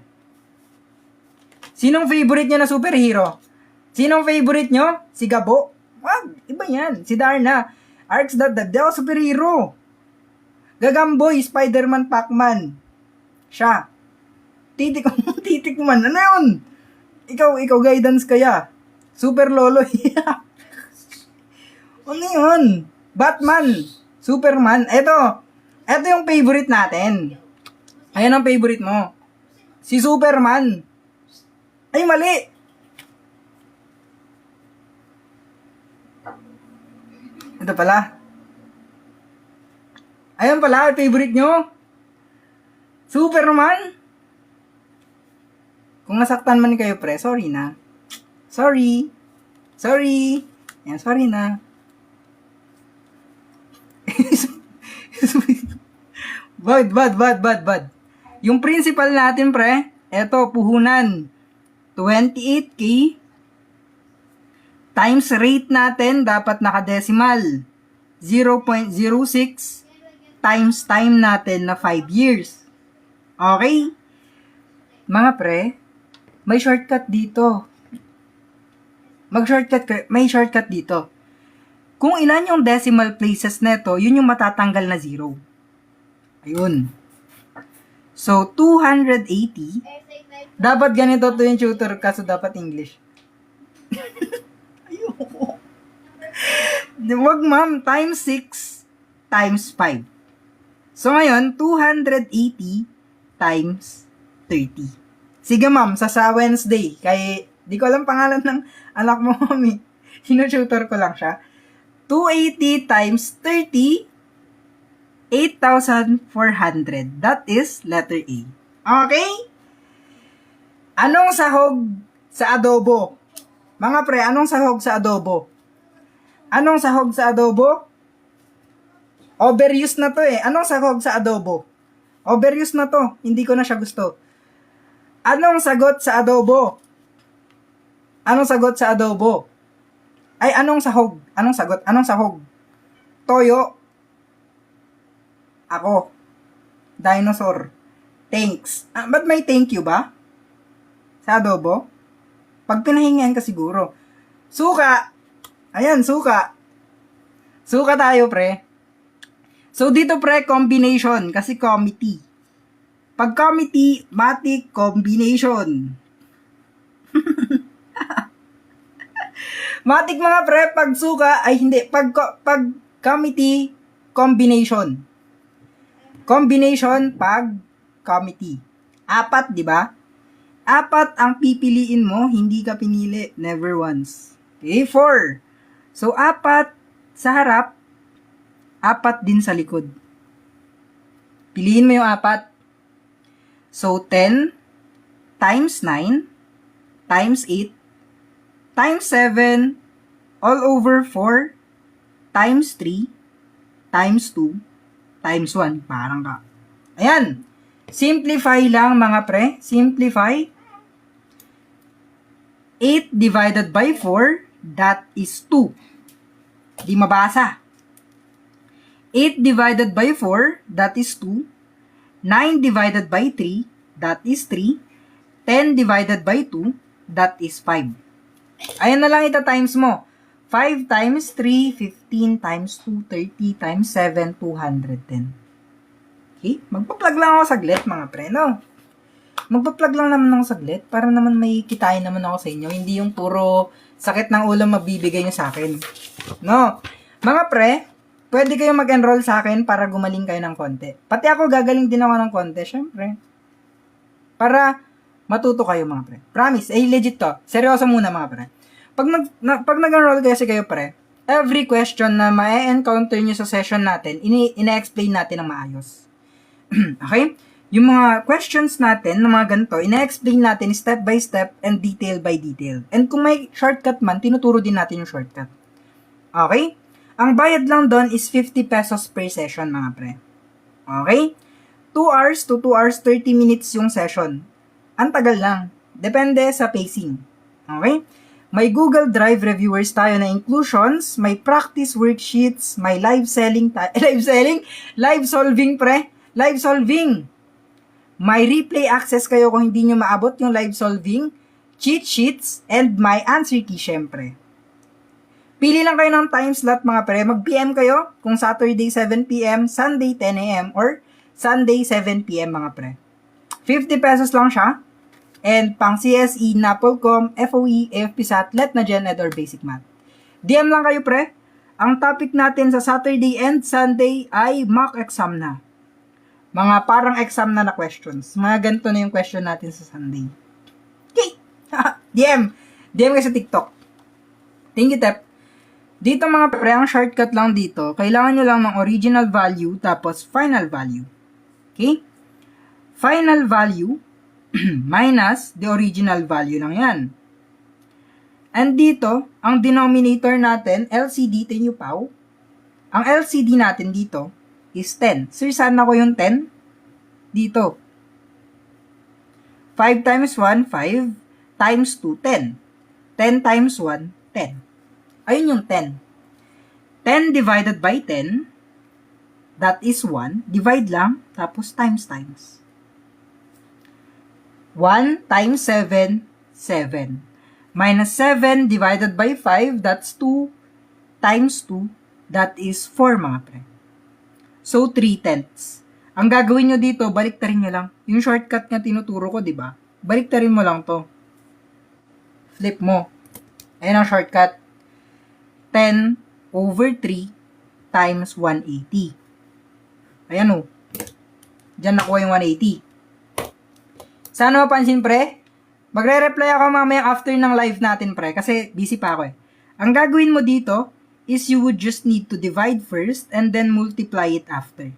Sinong favorite nyo na superhero? Sinong favorite nyo? Si Gabo? Wag, iba yan. Si Darna. Arx.dev. Di ako superhero. Gagamboy, Spider-Man, Pac-Man. Siya. Titikman. Ano yun? Ikaw guidance kaya. Super Lolo. Ano yun? Batman. Superman. Eto yung favorite natin. Ayan ang favorite mo. Si Superman. Ay, mali. Ito pala. Ayan pala, favorite nyo. Superman. Kung nasaktan man kayo, pre, sorry na. Sorry. Yan, sorry na. Bad. Yung principal natin, pre, eto, puhunan. 28K times rate natin, dapat nakadecimal. 0.06 times time natin na 5 years. Okay? Mga pre, may shortcut dito. May shortcut dito. Kung ilan yung decimal places neto, yun yung matatanggal na 0. Ayun. So, 280. Dapat ganito to yung tutor, kaso dapat English. Ayoko. Wag ma'am, times 6 times 5. So ngayon, 280 times 30. Sige ma'am, sa Wednesday, kay di ko alam pangalan ng anak mo, mami. Sinututor ko lang siya. 280 times 30, 8,400. That is letter A. Okay? Anong sahog sa adobo? Mga pre, anong sahog sa adobo? Anong sahog sa adobo? Overuse na to eh. Anong sahog sa adobo? Overuse na to. Hindi ko na siya gusto. Anong sagot sa adobo? Anong sagot sa adobo? Ay, anong sahog? Anong sagot? Anong sahog? Toyo. Ako. Dinosaur. Thanks. Ba't may thank you ba? Sa adobo? Pag pinahingan ka siguro. Suka. Ayan, suka. Suka tayo, pre. So, dito, pre, combination. Kasi committee. Pag committee, matic, combination. Matic, mga pre, pag suka, ay hindi. Pag committee, combination. Combination, pag committee. 4, di ba? 4 ang pipiliin mo, hindi ka pinili. Never once. Okay, 4. So, 4 sa harap, 4 din sa likod. Piliin mo yung 4. So, 10 times 9 times 8 times 7 all over 4 times 3 times 2 times 1. Parang ka. Ayan. Simplify lang mga pre. Simplify. 8 divided by 4, that is 2. Di mabasa. 8 divided by 4, that is 2. 9 divided by 3, that is 3. 10 divided by 2, that is 5. Ayan na lang ita-times mo. 5 times 3, 15 times 2, 30 times 7, 210. Okay? Magpa-plug lang ako saglit, mga pre, no? Magpa-plug lang naman ako saglit para naman may kitain naman ako sa inyo. Hindi yung puro sakit ng ulo mabibigay nyo sa akin. No? Mga pre, pwede kayong mag-enroll sa akin para gumaling kayo ng konti. Pati ako gagaling din ako ng konti, syempre. Para matuto kayo, mga pre. Promise, legit to. Seryoso muna, mga pre. Pag nag-enroll kasi kayo, pre, every question na ma-encounter nyo sa session natin, ina-explain natin ng maayos. Okay? Yung mga questions natin, ng mga ganito, ina-explain natin step by step and detail by detail. And kung may shortcut man, tinuturo din natin yung shortcut. Okay? Ang bayad lang doon is 50 pesos per session, mga pre. Okay? 2 hours to 2 hours 30 minutes yung session. Ang tagal lang. Depende sa pacing. Okay? May Google Drive reviewers tayo na inclusions, may practice worksheets, may live solving, pre. Live solving. May replay access kayo kung hindi nyo maabot yung live solving, cheat sheets, and my answer key, syempre. Pili lang kayo ng time slot, mga pre. Mag-PM kayo kung Saturday 7pm, Sunday 10am, or Sunday 7pm, mga pre. 50 pesos lang siya. And pang CSE, NAPOLCOM, FOE, AFPSAT, LET-NA-GEN-ED, or Basic Math. DM lang kayo, pre. Ang topic natin sa Saturday and Sunday ay mock exam na. Mga parang exam na questions. Mga ganito na yung question natin sa Sunday. Okay. DM. DM kayo sa TikTok. Thank you, Tep. Dito, mga pre, ang shortcut lang dito, kailangan nyo lang ng original value tapos final value. Okay? Final value minus the original value lang yan. And dito, ang denominator natin, LCD, tenyo pao. Ang LCD natin dito is 10. Sir, saan ako yung 10? Dito. 5 times 1, 5. Times 2, 10. 10 times 1, 10. Ayun yung 10. 10 divided by 10, that is 1. Divide lang, tapos times. 1 times 7, 7. Minus 7 divided by 5, that's 2. Times 2, that is 4, mga pre. So, 3/10. Ang gagawin nyo dito, baliktarin nyo lang. Yung shortcut nga tinuturo ko, di ba? Baliktarin mo lang to. Flip mo. Ayan ang shortcut. 10 over 3 times 180. Ayan o. Diyan nakuha yung 180. Sana mapansin, pre. Magre-reply ako mamaya after ng live natin, pre. Kasi busy pa ako eh. Ang gagawin mo dito is you would just need to divide first and then multiply it after.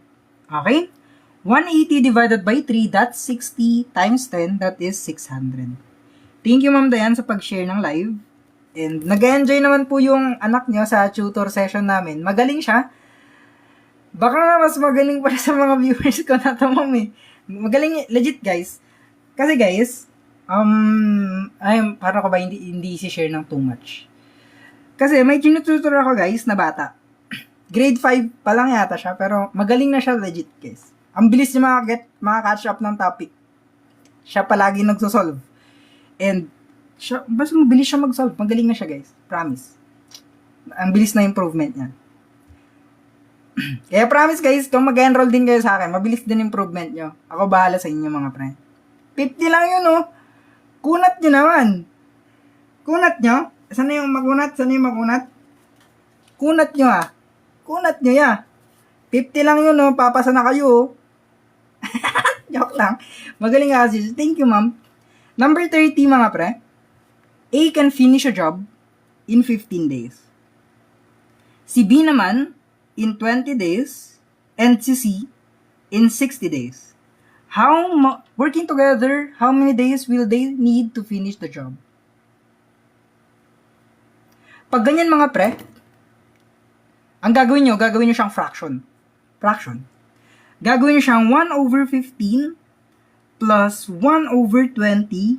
Okay? 180 divided by 3, that's 60 times 10, that is 600. Thank you, Ma'am Dayan, sa pag-share ng live. And nag-enjoy naman po yung anak niyo sa tutor session namin. Magaling siya. Baka nga mas magaling pa sa mga viewers ko na to, Ma'am eh. Magaling, legit guys. Kasi guys, para ko ba hindi i-share ng too much. Kasi may tinututor ako guys na bata. Grade 5 pa lang yata siya, pero magaling na siya legit guys. Ang bilis niya makaka-catch up ng topic. Siya palagi nagsosolve. And, basta mabilis siya mag-solve. Magaling na siya guys. Promise. Ang bilis na improvement niya. Kaya promise guys, kung mag-enroll din kayo sa akin, mabilis din improvement nyo. Ako bahala sa inyo mga friend. 50 lang yun oh. Kunat nyo naman. Kunat nyo? Saan na yung makunat? Kunat nyo ah. Kunat nyo ya. 50 lang yun oh. Papasa na kayo oh. Joke lang. Magaling nga kasi. Thank you ma'am. Number 30 mga pre. A can finish a job in 15 days. Si B naman in 20 days and si C in 60 days. Working together, how many days will they need to finish the job? Pag ganyan mga pre, ang gagawin nyo siyang fraction. Gagawin nyo siyang 1 over 15 plus 1 over 20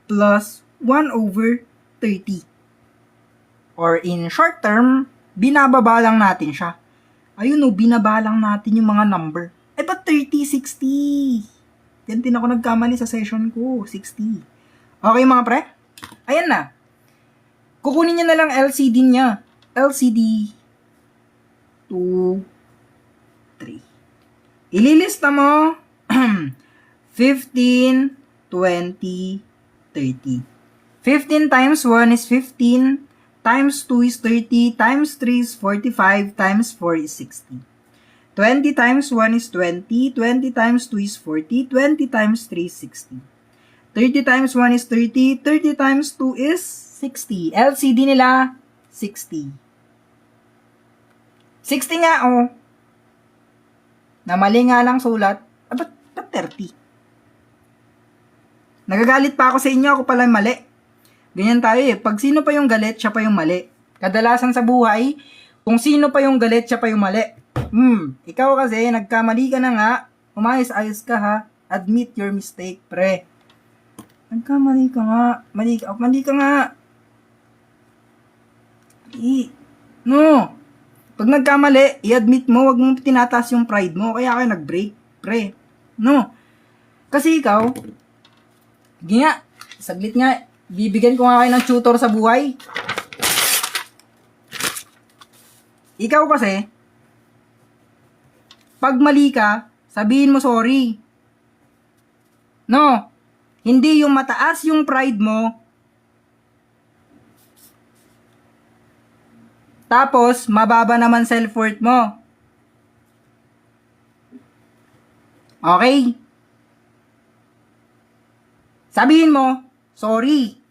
plus 1 over 30. Or in short term, binababa lang natin siya. Ayun o, binaba lang natin yung mga number. Eh, ba't 30, 60? Yan din ako nagkamali sa session ko, 60. Okay mga pre? Ayan na. Kukunin niya na lang LCD niya. LCD 2, 3. Ililista mo 15, 20, 30. 15 times 1 is 15, times 2 is 30, times 3 is 45, times 4 is 60. 20 times 1 is 20, 20 times 2 is 40, 20 times 3 is 60. 30 times 1 is 30, 30 times 2 is 60. LCD nila, 60. 60 nga, oh. Na mali nga lang sulat. Ba't 30? Nagagalit pa ako sa inyo, ako pala mali. Ganyan tayo eh. Pag sino pa yung galit, siya pa yung mali. Kadalasan sa buhay, kung sino pa yung galit, siya pa yung mali. Ikaw kasi, nagkamali ka na nga. Umayos-ayos ka ha. Admit your mistake, pre. Nagkamali ka nga. Mali ka nga. No. Pag nagkamali, i-admit mo, wag mong tinataas yung pride mo. Kaya kayo nag-break, pre. No. Kasi ikaw, saglit nga, bibigyan ko nga kayo ng tutor sa buhay. Ikaw kasi, pag mali ka, sabihin mo sorry. No. Hindi yung mataas yung pride mo, tapos, mababa naman self-worth mo. Okay? Sabihin mo, sorry.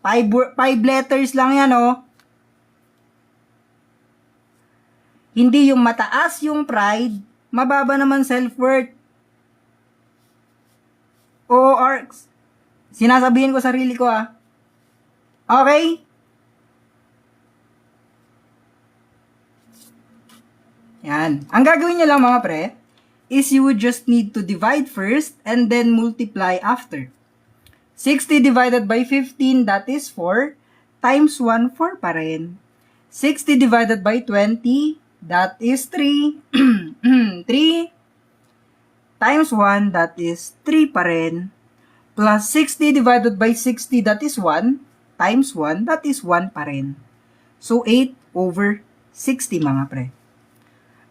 5 letters lang yan, oh. Hindi yung mataas yung pride, mababa naman self-worth. Or, sinasabihin ko sarili ko, ah. Okay? Yan. Ang gagawin nyo lang mga pre, is you would just need to divide first and then multiply after. 60 divided by 15, that is 4. Times 1, 4 pa rin. 60 divided by 20, that is 3. 3 times 1, that is 3 pa rin. Plus 60 divided by 60, that is 1. Times 1, that is 1 pa rin. So, 8 over 60 mga pre.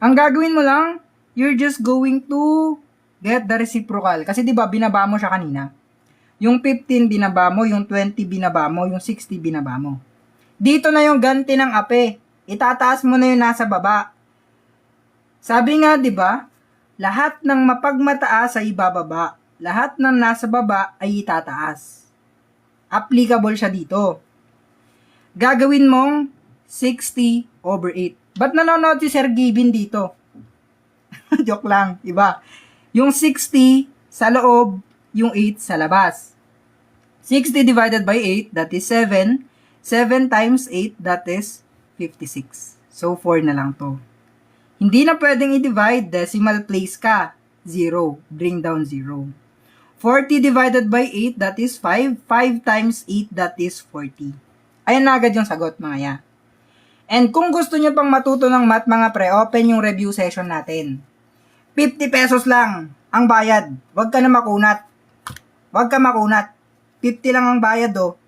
Ang gagawin mo lang, you're just going to get the reciprocal. Kasi diba, binaba mo siya kanina. Yung 15 binaba mo, yung 20 binaba mo, yung 60 binaba mo. Dito na yung ganti ng ape. itataas mo na yung nasa baba. Sabi nga, di ba? Lahat ng mapagmataas ay ibababa. Lahat ng nasa baba ay itataas. Applicable siya dito. Gagawin mong 60 over 8. Ba't nanonood si Sir Given dito? Joke lang, iba. Yung 60 sa loob, yung 8 sa labas. 60 divided by 8, that is 7. 7 times 8, that is 56. So, 4 na lang to. Hindi na pwedeng i-divide, decimal place ka. 0. Bring down 0. 40 divided by 8, that is 5. 5 times 8, that is 40. Ayan na agad yung sagot, mga ya. And kung gusto nyo pang matuto ng math, mga pre, open yung review session natin. 50 pesos lang ang bayad. Huwag ka na makunat. Huwag ka makunat. 50 lang ang bayad, oh.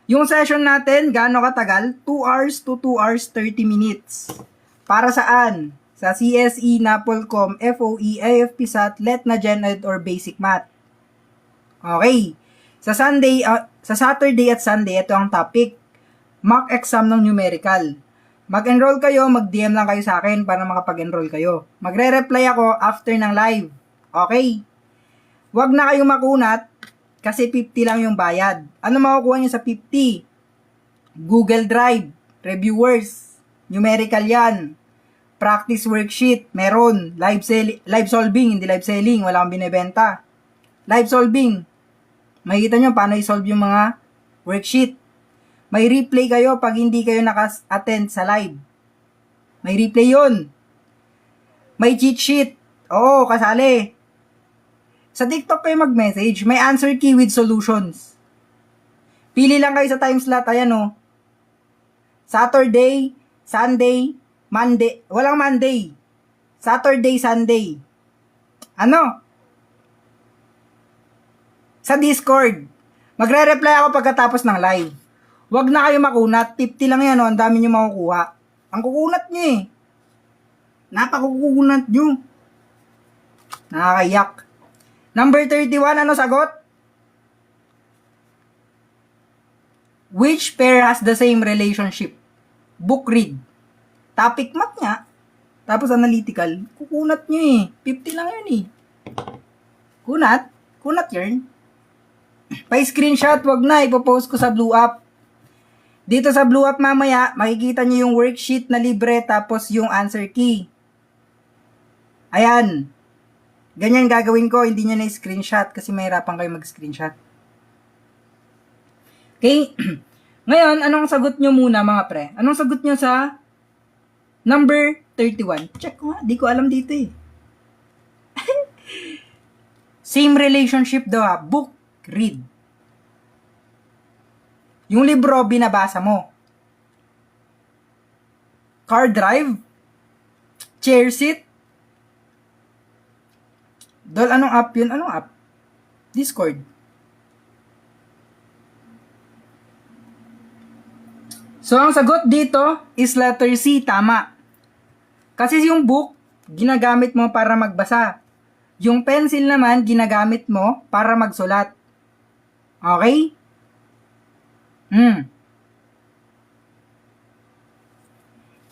Yung session natin, gaano katagal? 2 hours to 2 hours 30 minutes. Para saan? Sa CSE, NAPOLCOM, FOE, AFP SAT, LET na Gen Ed or Basic Math. Okay. Sa Saturday at Sunday, ito ang topic. Mock exam ng numerical. Mag-enroll kayo, mag-DM lang kayo sa akin para makapag-enroll kayo. Magre-reply ako after ng live. Okay? Huwag na kayong makunat kasi 50 lang yung bayad. Ano makukuha nyo sa 50? Google Drive, reviewers, numerical yan. Practice worksheet, meron. Live solving, hindi live selling. Wala kang binibenta. Live solving. Makikita nyo paano i-solve yung mga worksheet. May replay kayo pag hindi kayo naka-attend sa live. May replay yun. May cheat sheet. Oo, kasali. Sa TikTok kayo mag-message. May answer key with solutions. Pili lang kayo sa time slot. Ayan o. Saturday, Sunday, Monday. Walang Monday. Saturday, Sunday. Ano? Sa Discord. Magre-reply ako pagkatapos ng live. Huwag na kayo makunat. 50 lang yan, oh. Ang dami nyo makukuha. Ang kukunat nyo eh. Napakukunat nyo. Nakakayak. Number 31, ano sagot? Which pair has the same relationship? Book read. Topic math nga. Tapos analytical. Kukunat nyo eh. 50 lang yun eh. Kunat? Kunat yun. Pa-screenshot, wag na. Ipopost ko sa Blue App. Dito sa Blue App mamaya, makikita nyo yung worksheet na libre tapos yung answer key. Ayan. Ganyan gagawin ko, hindi nyo na-screenshot kasi mahirapan kayo mag-screenshot. Okay? Ngayon, anong sagot nyo muna mga pre? Anong sagot nyo sa number 31? Check ko nga, di ko alam dito eh. Same relationship daw ha, book, read. Yung libro, binabasa mo. Car drive? Chair seat? Dol, anong app yun? Anong app? Discord. So, ang sagot dito is letter C, tama. Kasi yung book, ginagamit mo para magbasa. Yung pencil naman, ginagamit mo para magsulat. Okay?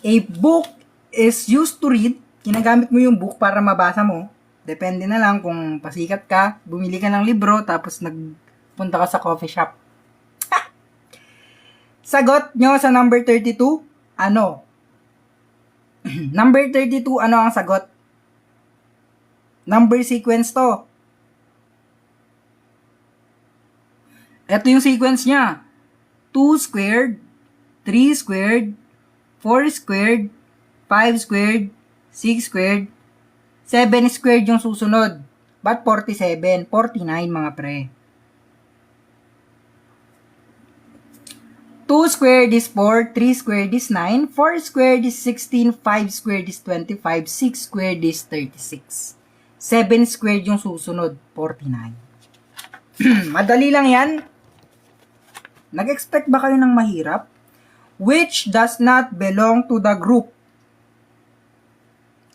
A book is used to read. Ginagamit mo yung book para mabasa mo. Depende na lang kung pasikat ka, bumili ka ng libro, tapos nagpunta ka sa coffee shop. Sagot nyo sa number 32, ano? Number 32, ano ang sagot? Number sequence to. Ito yung sequence niya. 2 squared, 3 squared, 4 squared, 5 squared, 6 squared, 7 squared yung susunod. Ba't 47? 49 mga pre. 2 squared is 4, 3 squared is 9, 4 squared is 16, 5 squared is 25, 6 squared is 36. 7 squared yung susunod, 49. Madali lang yan. Nag-expect ba kayo ng mahirap? Which does not belong to the group?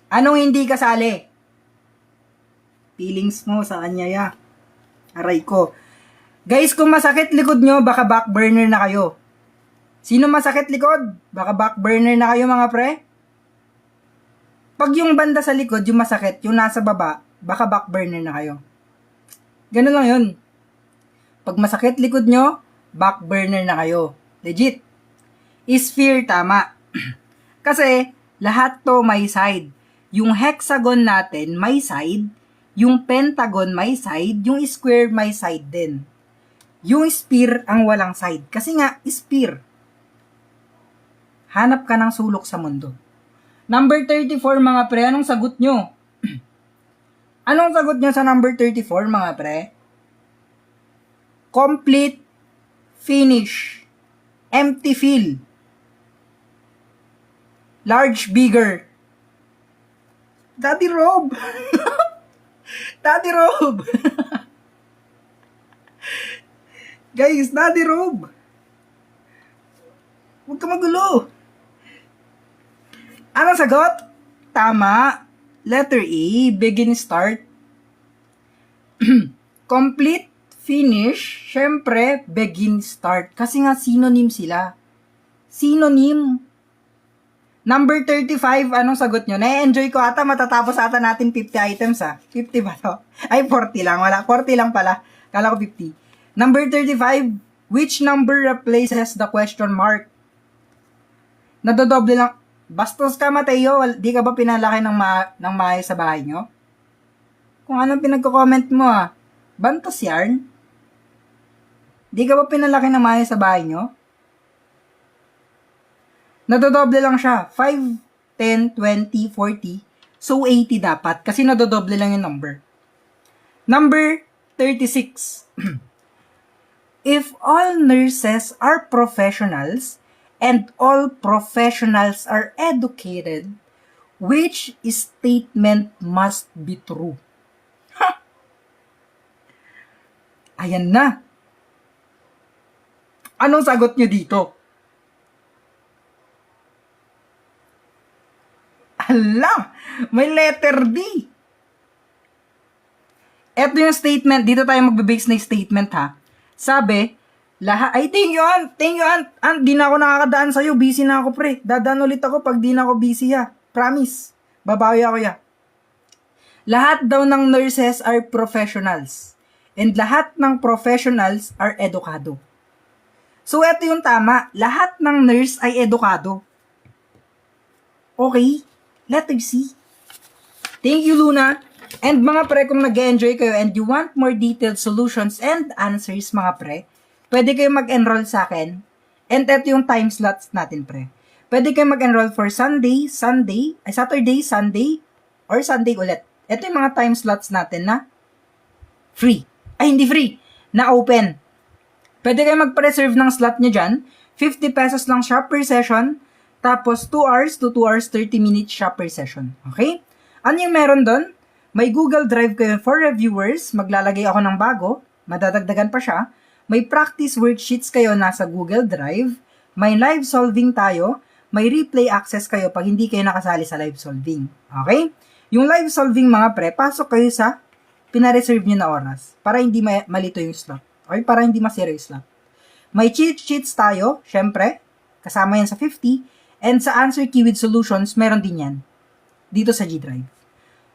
Anong hindi kasali? Feelings mo sa kanya ya. Aray ko. Guys, kung masakit likod nyo, baka back burner na kayo. Sino masakit likod? Baka back burner na kayo mga pre. Pag yung banda sa likod, yung masakit, yung nasa baba, baka back burner na kayo. Ganun lang yun. Pag masakit likod nyo, back burner na kayo. Legit. Sphere, tama. Kasi, lahat to may side. Yung hexagon natin may side, yung pentagon may side, yung square may side din. Yung sphere ang walang side. Kasi nga, sphere. Hanap ka ng sulok sa mundo. Number 34 mga pre, anong sagot nyo? Anong sagot nyo sa number 34 mga pre? Complete, finish, empty fill, large, bigger. Daddy Rob! Daddy Rob! Guys, Daddy Rob! Huwag ka magulo! Anong sagot? Tama. Letter A, begin, start. Complete, finish, syempre, begin, start. Kasi nga, synonym sila. Synonym. Number 35, anong sagot nyo? Na-enjoy ko ata, matatapos ata natin 50 items ha. 50 ba to? Ay, 40 lang. Wala, 40 lang pala. Kala ko 50. Number 35, which number replaces the question mark? Nadodoble lang. Bastos ka, Mateo. Di ka ba pinalaki ng maayos sa bahay nyo? Kung anong pinagko-comment mo Bantos yarn? Di ka ba pinalaki ng maayos sa bahay nyo? Nadodoble lang siya. 5, 10, 20, 40. So, 80 dapat. Kasi nadodoble lang yung number. Number 36. If all nurses are professionals, and all professionals are educated, which statement must be true? Ha! Ayan na. Anong sagot nyo dito? Ala! May letter D. Ito yung statement. Dito tayo magbe-base na statement ha. Sabi, ay, thank you, Ant. Di na ako nakakadaan sa'yo. Busy na ako, pre. Dadaan ulit ako pag di na ako busy, Promise. Babawi ako, Lahat daw ng nurses are professionals. And lahat ng professionals are edukado. So, eto yung tama. Lahat ng nurse ay edukado. Okay? Letter C. Thank you, Luna. And mga pre, kung nag-enjoy kayo and you want more detailed solutions and answers, mga pre, pwede kayo mag-enroll sa akin. And ito yung time slots natin, pre. Pwede kayo mag-enroll for Saturday, Sunday, or Sunday ulit. Ito yung mga time slots natin na free. Ay, hindi free. Na open. Pwede kayo mag-reserve ng slot nyo dyan. 50 pesos lang siya per session. Tapos 2 hours to 2 hours 30 minutes siya per session. Okay? Ano yung meron doon? May Google Drive kayo for reviewers. Maglalagay ako ng bago. Madadagdagan pa siya. May practice worksheets kayo nasa Google Drive, may live solving tayo, may replay access kayo pag hindi kayo nakasali sa live solving. Okay? Yung live solving mga pre, pasok kayo sa pinareserve nyo na oras para hindi malito yung slot. Okay? Para hindi masira yung slot. May cheat sheets tayo, syempre, kasama yan sa 50, and sa answer key with solutions, meron din yan. Dito sa G Drive.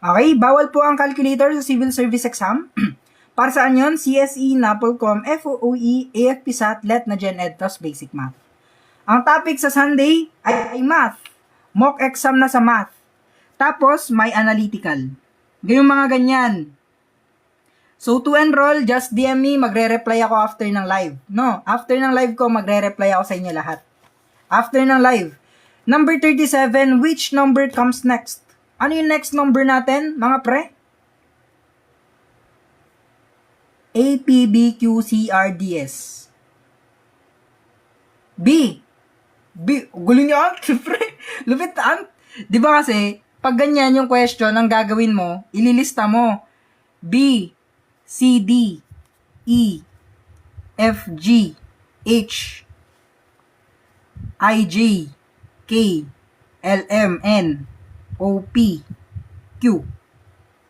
Okay? Bawal po ang calculator sa civil service exam. Para saan yun? CSE, NAPOLCOM, FOE, AFP-SAT, LET na Gen Ed, plus Basic Math. Ang topic sa Sunday ay Math. Mock exam na sa Math. Tapos, may analytical. Gayong mga ganyan. So, to enroll, just DM me, magre-reply ako after ng live. No, after ng live ko, magre-reply ako sa inyo lahat. After ng live. Number 37, which number comes next? Ano yung next number natin, mga pre? APBQCRDS. B. Gulo niyo, Ant. Siyempre, lupit, Ant. Di ba kasi, pag ganyan yung question, ang gagawin mo, ililista mo. B, C, D, E, F, G, H, I, J, K, L, M, N, O, P, Q.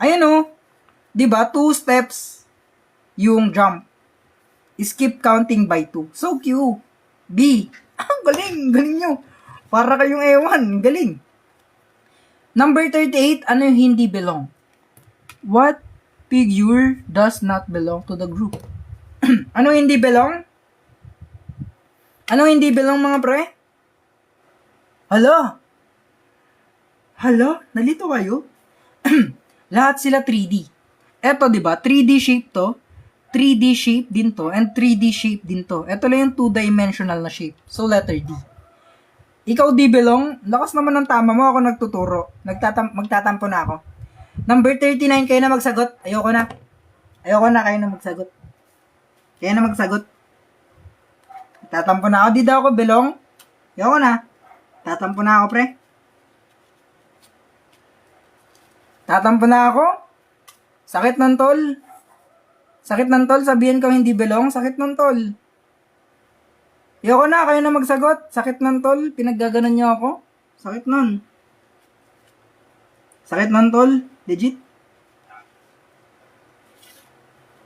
Ayan o. Di ba? 2 steps yung jump. Skip counting by 2. So, Q. B. Galing, galing nyo. Para kayong ewan, galing. Number 38, ano yung hindi belong? What figure does not belong to the group? Ano hindi belong? Ano hindi belong mga pre? Hala? Nalito kayo? Lahat sila 3D. Eto, di ba? 3D shape to. 3D shape din to. And 3D shape din to. Eto lang yung 2-dimensional na shape. So, letter D. Ikaw di belong? Lakas naman ng tama mo. Ako nagtuturo. Magtatampo na ako. Number 39, kayo na magsagot. Ayoko na, kayo na magsagot. Kayo na magsagot. Tatampo na ako. Di daw ako belong. Ayoko na. Tatampo na ako, pre. Tatampo na ako. Sakit ng tol. Sabihin ko hindi belong. Sakit ng tol. Ayoko na. Kayo na magsagot. Sakit ng tol. Pinaggaganan niyo ako. Sakit nun. Tol. Legit.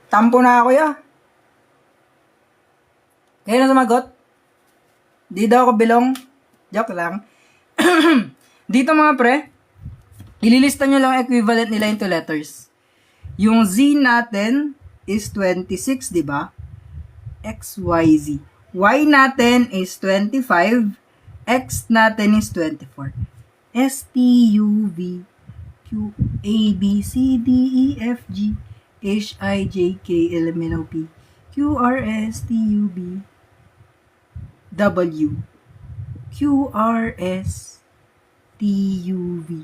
Tampo na ako, ya. Kayo na sumagot. Di daw ako belong. Joke lang. Dito mga pre, ililista nyo lang equivalent nila into letters. Yung Z natin is 26, di ba? X, Y, Z. Y natin is 25. X natin is 24. S, T, U, V, Q, A, B, C, D, E, F, G, H, I, J, K, L, M, N, O, P, Q, R, S, T, U, V, W, Q, R, S, T, U, V,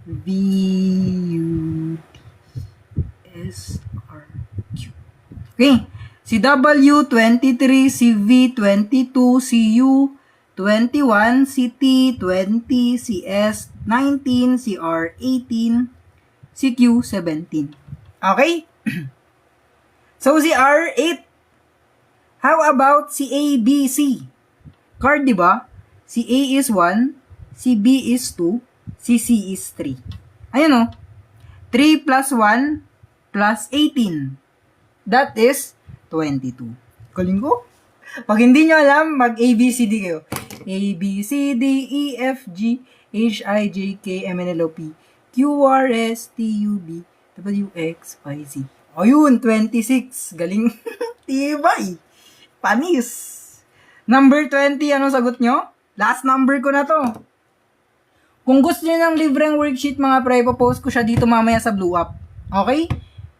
V, U, T, S, R, Q. Okay. Si W, 23, si V, 22, si U, 21, si T, 20, si S, 19, si R, 18, si Q, 17. Okay? So, si R, 8. How about si A, B, C? Card, di ba? Si A is 1, si B is 2, si C is 3. Ayan o. 3 plus 1 plus 18. That is 22. Galing ko? Pag hindi nyo alam, mag A, B, C, D kayo. A, B, C, D, E, F, G, H, I, J, K, M, N, L, O, P, Q, R, S, T, U, V, W, X, Y, Z. O yun, 26. Galing. Tibay. Panis. Number 20, anong sagot nyo? Last number ko na to. Kung gusto nyo ng libreng worksheet mga pre, ipopost ko siya dito mamaya sa Blue Up. Okay?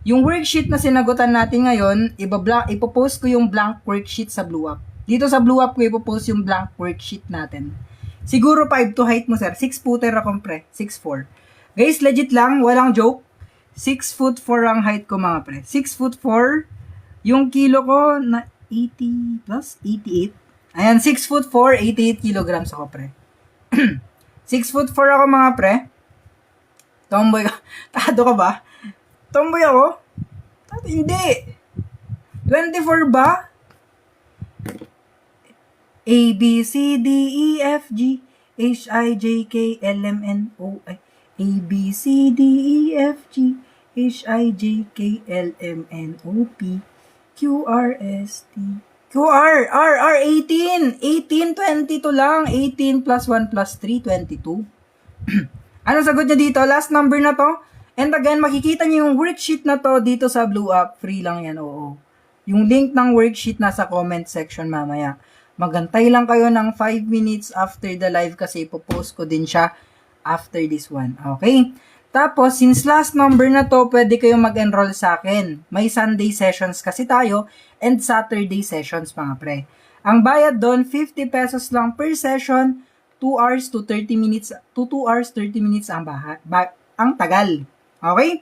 Yung worksheet na sinagutan natin ngayon, ipopost ko yung blank worksheet sa Blue Up. Dito sa Blue Up ko ipopost yung blank worksheet natin. Siguro 5 to height mo, sir. 6 footer akong pre. 6'4". Guys, legit lang. Walang joke. 6'4" ang height ko mga pre. 6'4". Yung kilo ko na 80 plus 88. Ayan, 6'4", 88 kilograms ako pre. 6'4" ako mga pre. Tomboy ka. Tado ka ba? Tomboy ako? Hindi. 24 ba? A, B, C, D, E, F, G, H, I, J, K, L, M, N, O, A, B, C, D, E, F, G, H, I, J, K, L, M, N, O, P, Q, R, S, T, Q, R, 18, 22 lang, 18 plus 1 plus 3, 22. Ano sagot niya dito? Last number na to. And again, makikita niyo yung worksheet na to dito sa Blue Up. Free lang yan, oo. Yung link ng worksheet nasa comment section mamaya. Magantay lang kayo ng 5 minutes after the live kasi ipopost ko din siya after this one. Okay? Tapos, since last number na to, pwede kayo mag-enroll sa akin. May Sunday sessions kasi tayo and Saturday sessions mga pre. Ang bayad doon, 50 pesos lang per session, 2 hours to 30 minutes, to 2 hours 30 minutes ang tagal. Okay?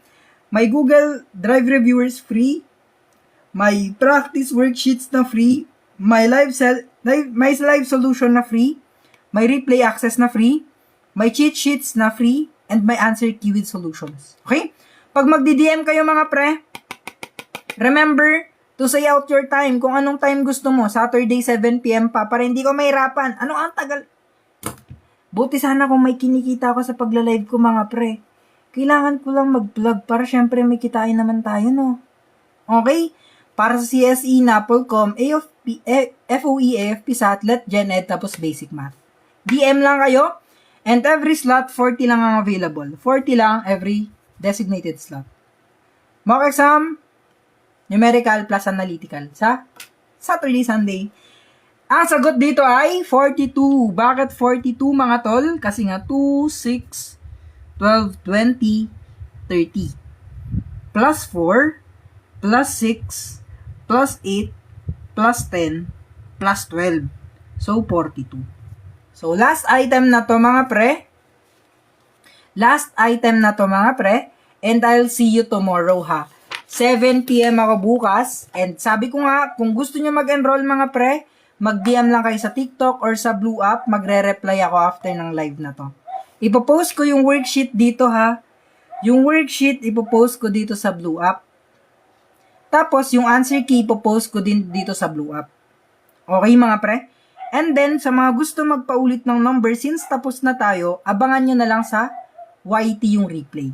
May Google Drive Reviewers free, may practice worksheets na free, may live solution na free, may replay access na free, may cheat sheets na free, and may answer key with solutions. Okay? Pag magdi-DM kayo mga pre, remember to say out your time kung anong time gusto mo. Saturday 7 PM pa para hindi ko mahirapan. Ano ang tagal? Buti sana kung may kinikita ako sa pagla-live ko mga pre. Kailangan ko lang mag-vlog para syempre may kitain naman tayo, no? Okay? Para sa CSE, Napolcom, FOE, AFP, SATLET, Gen Ed, tapos basic math. DM lang kayo. And every slot, 40 lang ang available. 40 lang every designated slot. Mock exam, numerical plus analytical sa Saturday, Sunday. Ang sagot dito ay 42. Bakit 42 mga tol? Kasi nga 2, 6, 12, 20, 30. Plus 4, plus 6, plus 8, plus 10, plus 12. So, 42. So, last item na to mga pre. Last item na to mga pre. And I'll see you tomorrow ha. 7 p.m. ako bukas. And sabi ko nga, kung gusto nyo mag-enroll mga pre, mag-DM lang kayo sa TikTok or sa Blue App. Magre-reply ako after ng live na to. Ipopost ko yung worksheet dito ha. Yung worksheet, ipopost ko dito sa Blue App. Tapos, yung answer key, ipopost ko din dito sa Blue App. Okay mga pre? And then, sa mga gusto magpaulit ng number, since tapos na tayo, abangan nyo na lang sa YT yung replay.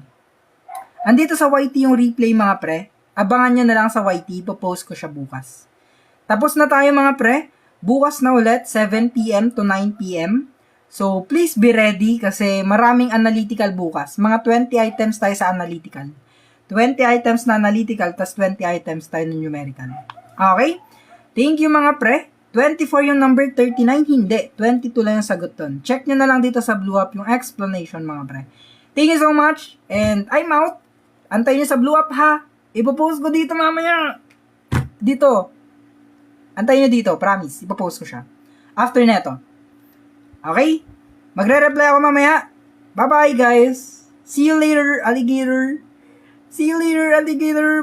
Andito sa YT yung replay mga pre. Abangan nyo na lang sa YT, ipopost ko siya bukas. Tapos na tayo mga pre. Bukas na ulit, 7 p.m. to 9 p.m. So, please be ready kasi maraming analytical bukas. Mga 20 items tayo sa analytical. 20 items na analytical, tas 20 items tayo na numerical. Okay? Thank you mga pre. 24 yung number, 39 hindi. 22 lang yung sagot dun. Check nyo na lang dito sa Blue App yung explanation mga pre. Thank you so much and I'm out. Antay nyo sa Blue App ha. Ipopost ko dito mamaya. Dito. Antay nyo dito, promise. Ipopost ko siya. After neto. Okay? Magre-reply ako mamaya. Bye-bye guys. See you later, alligator. See you later, alligator. Bye.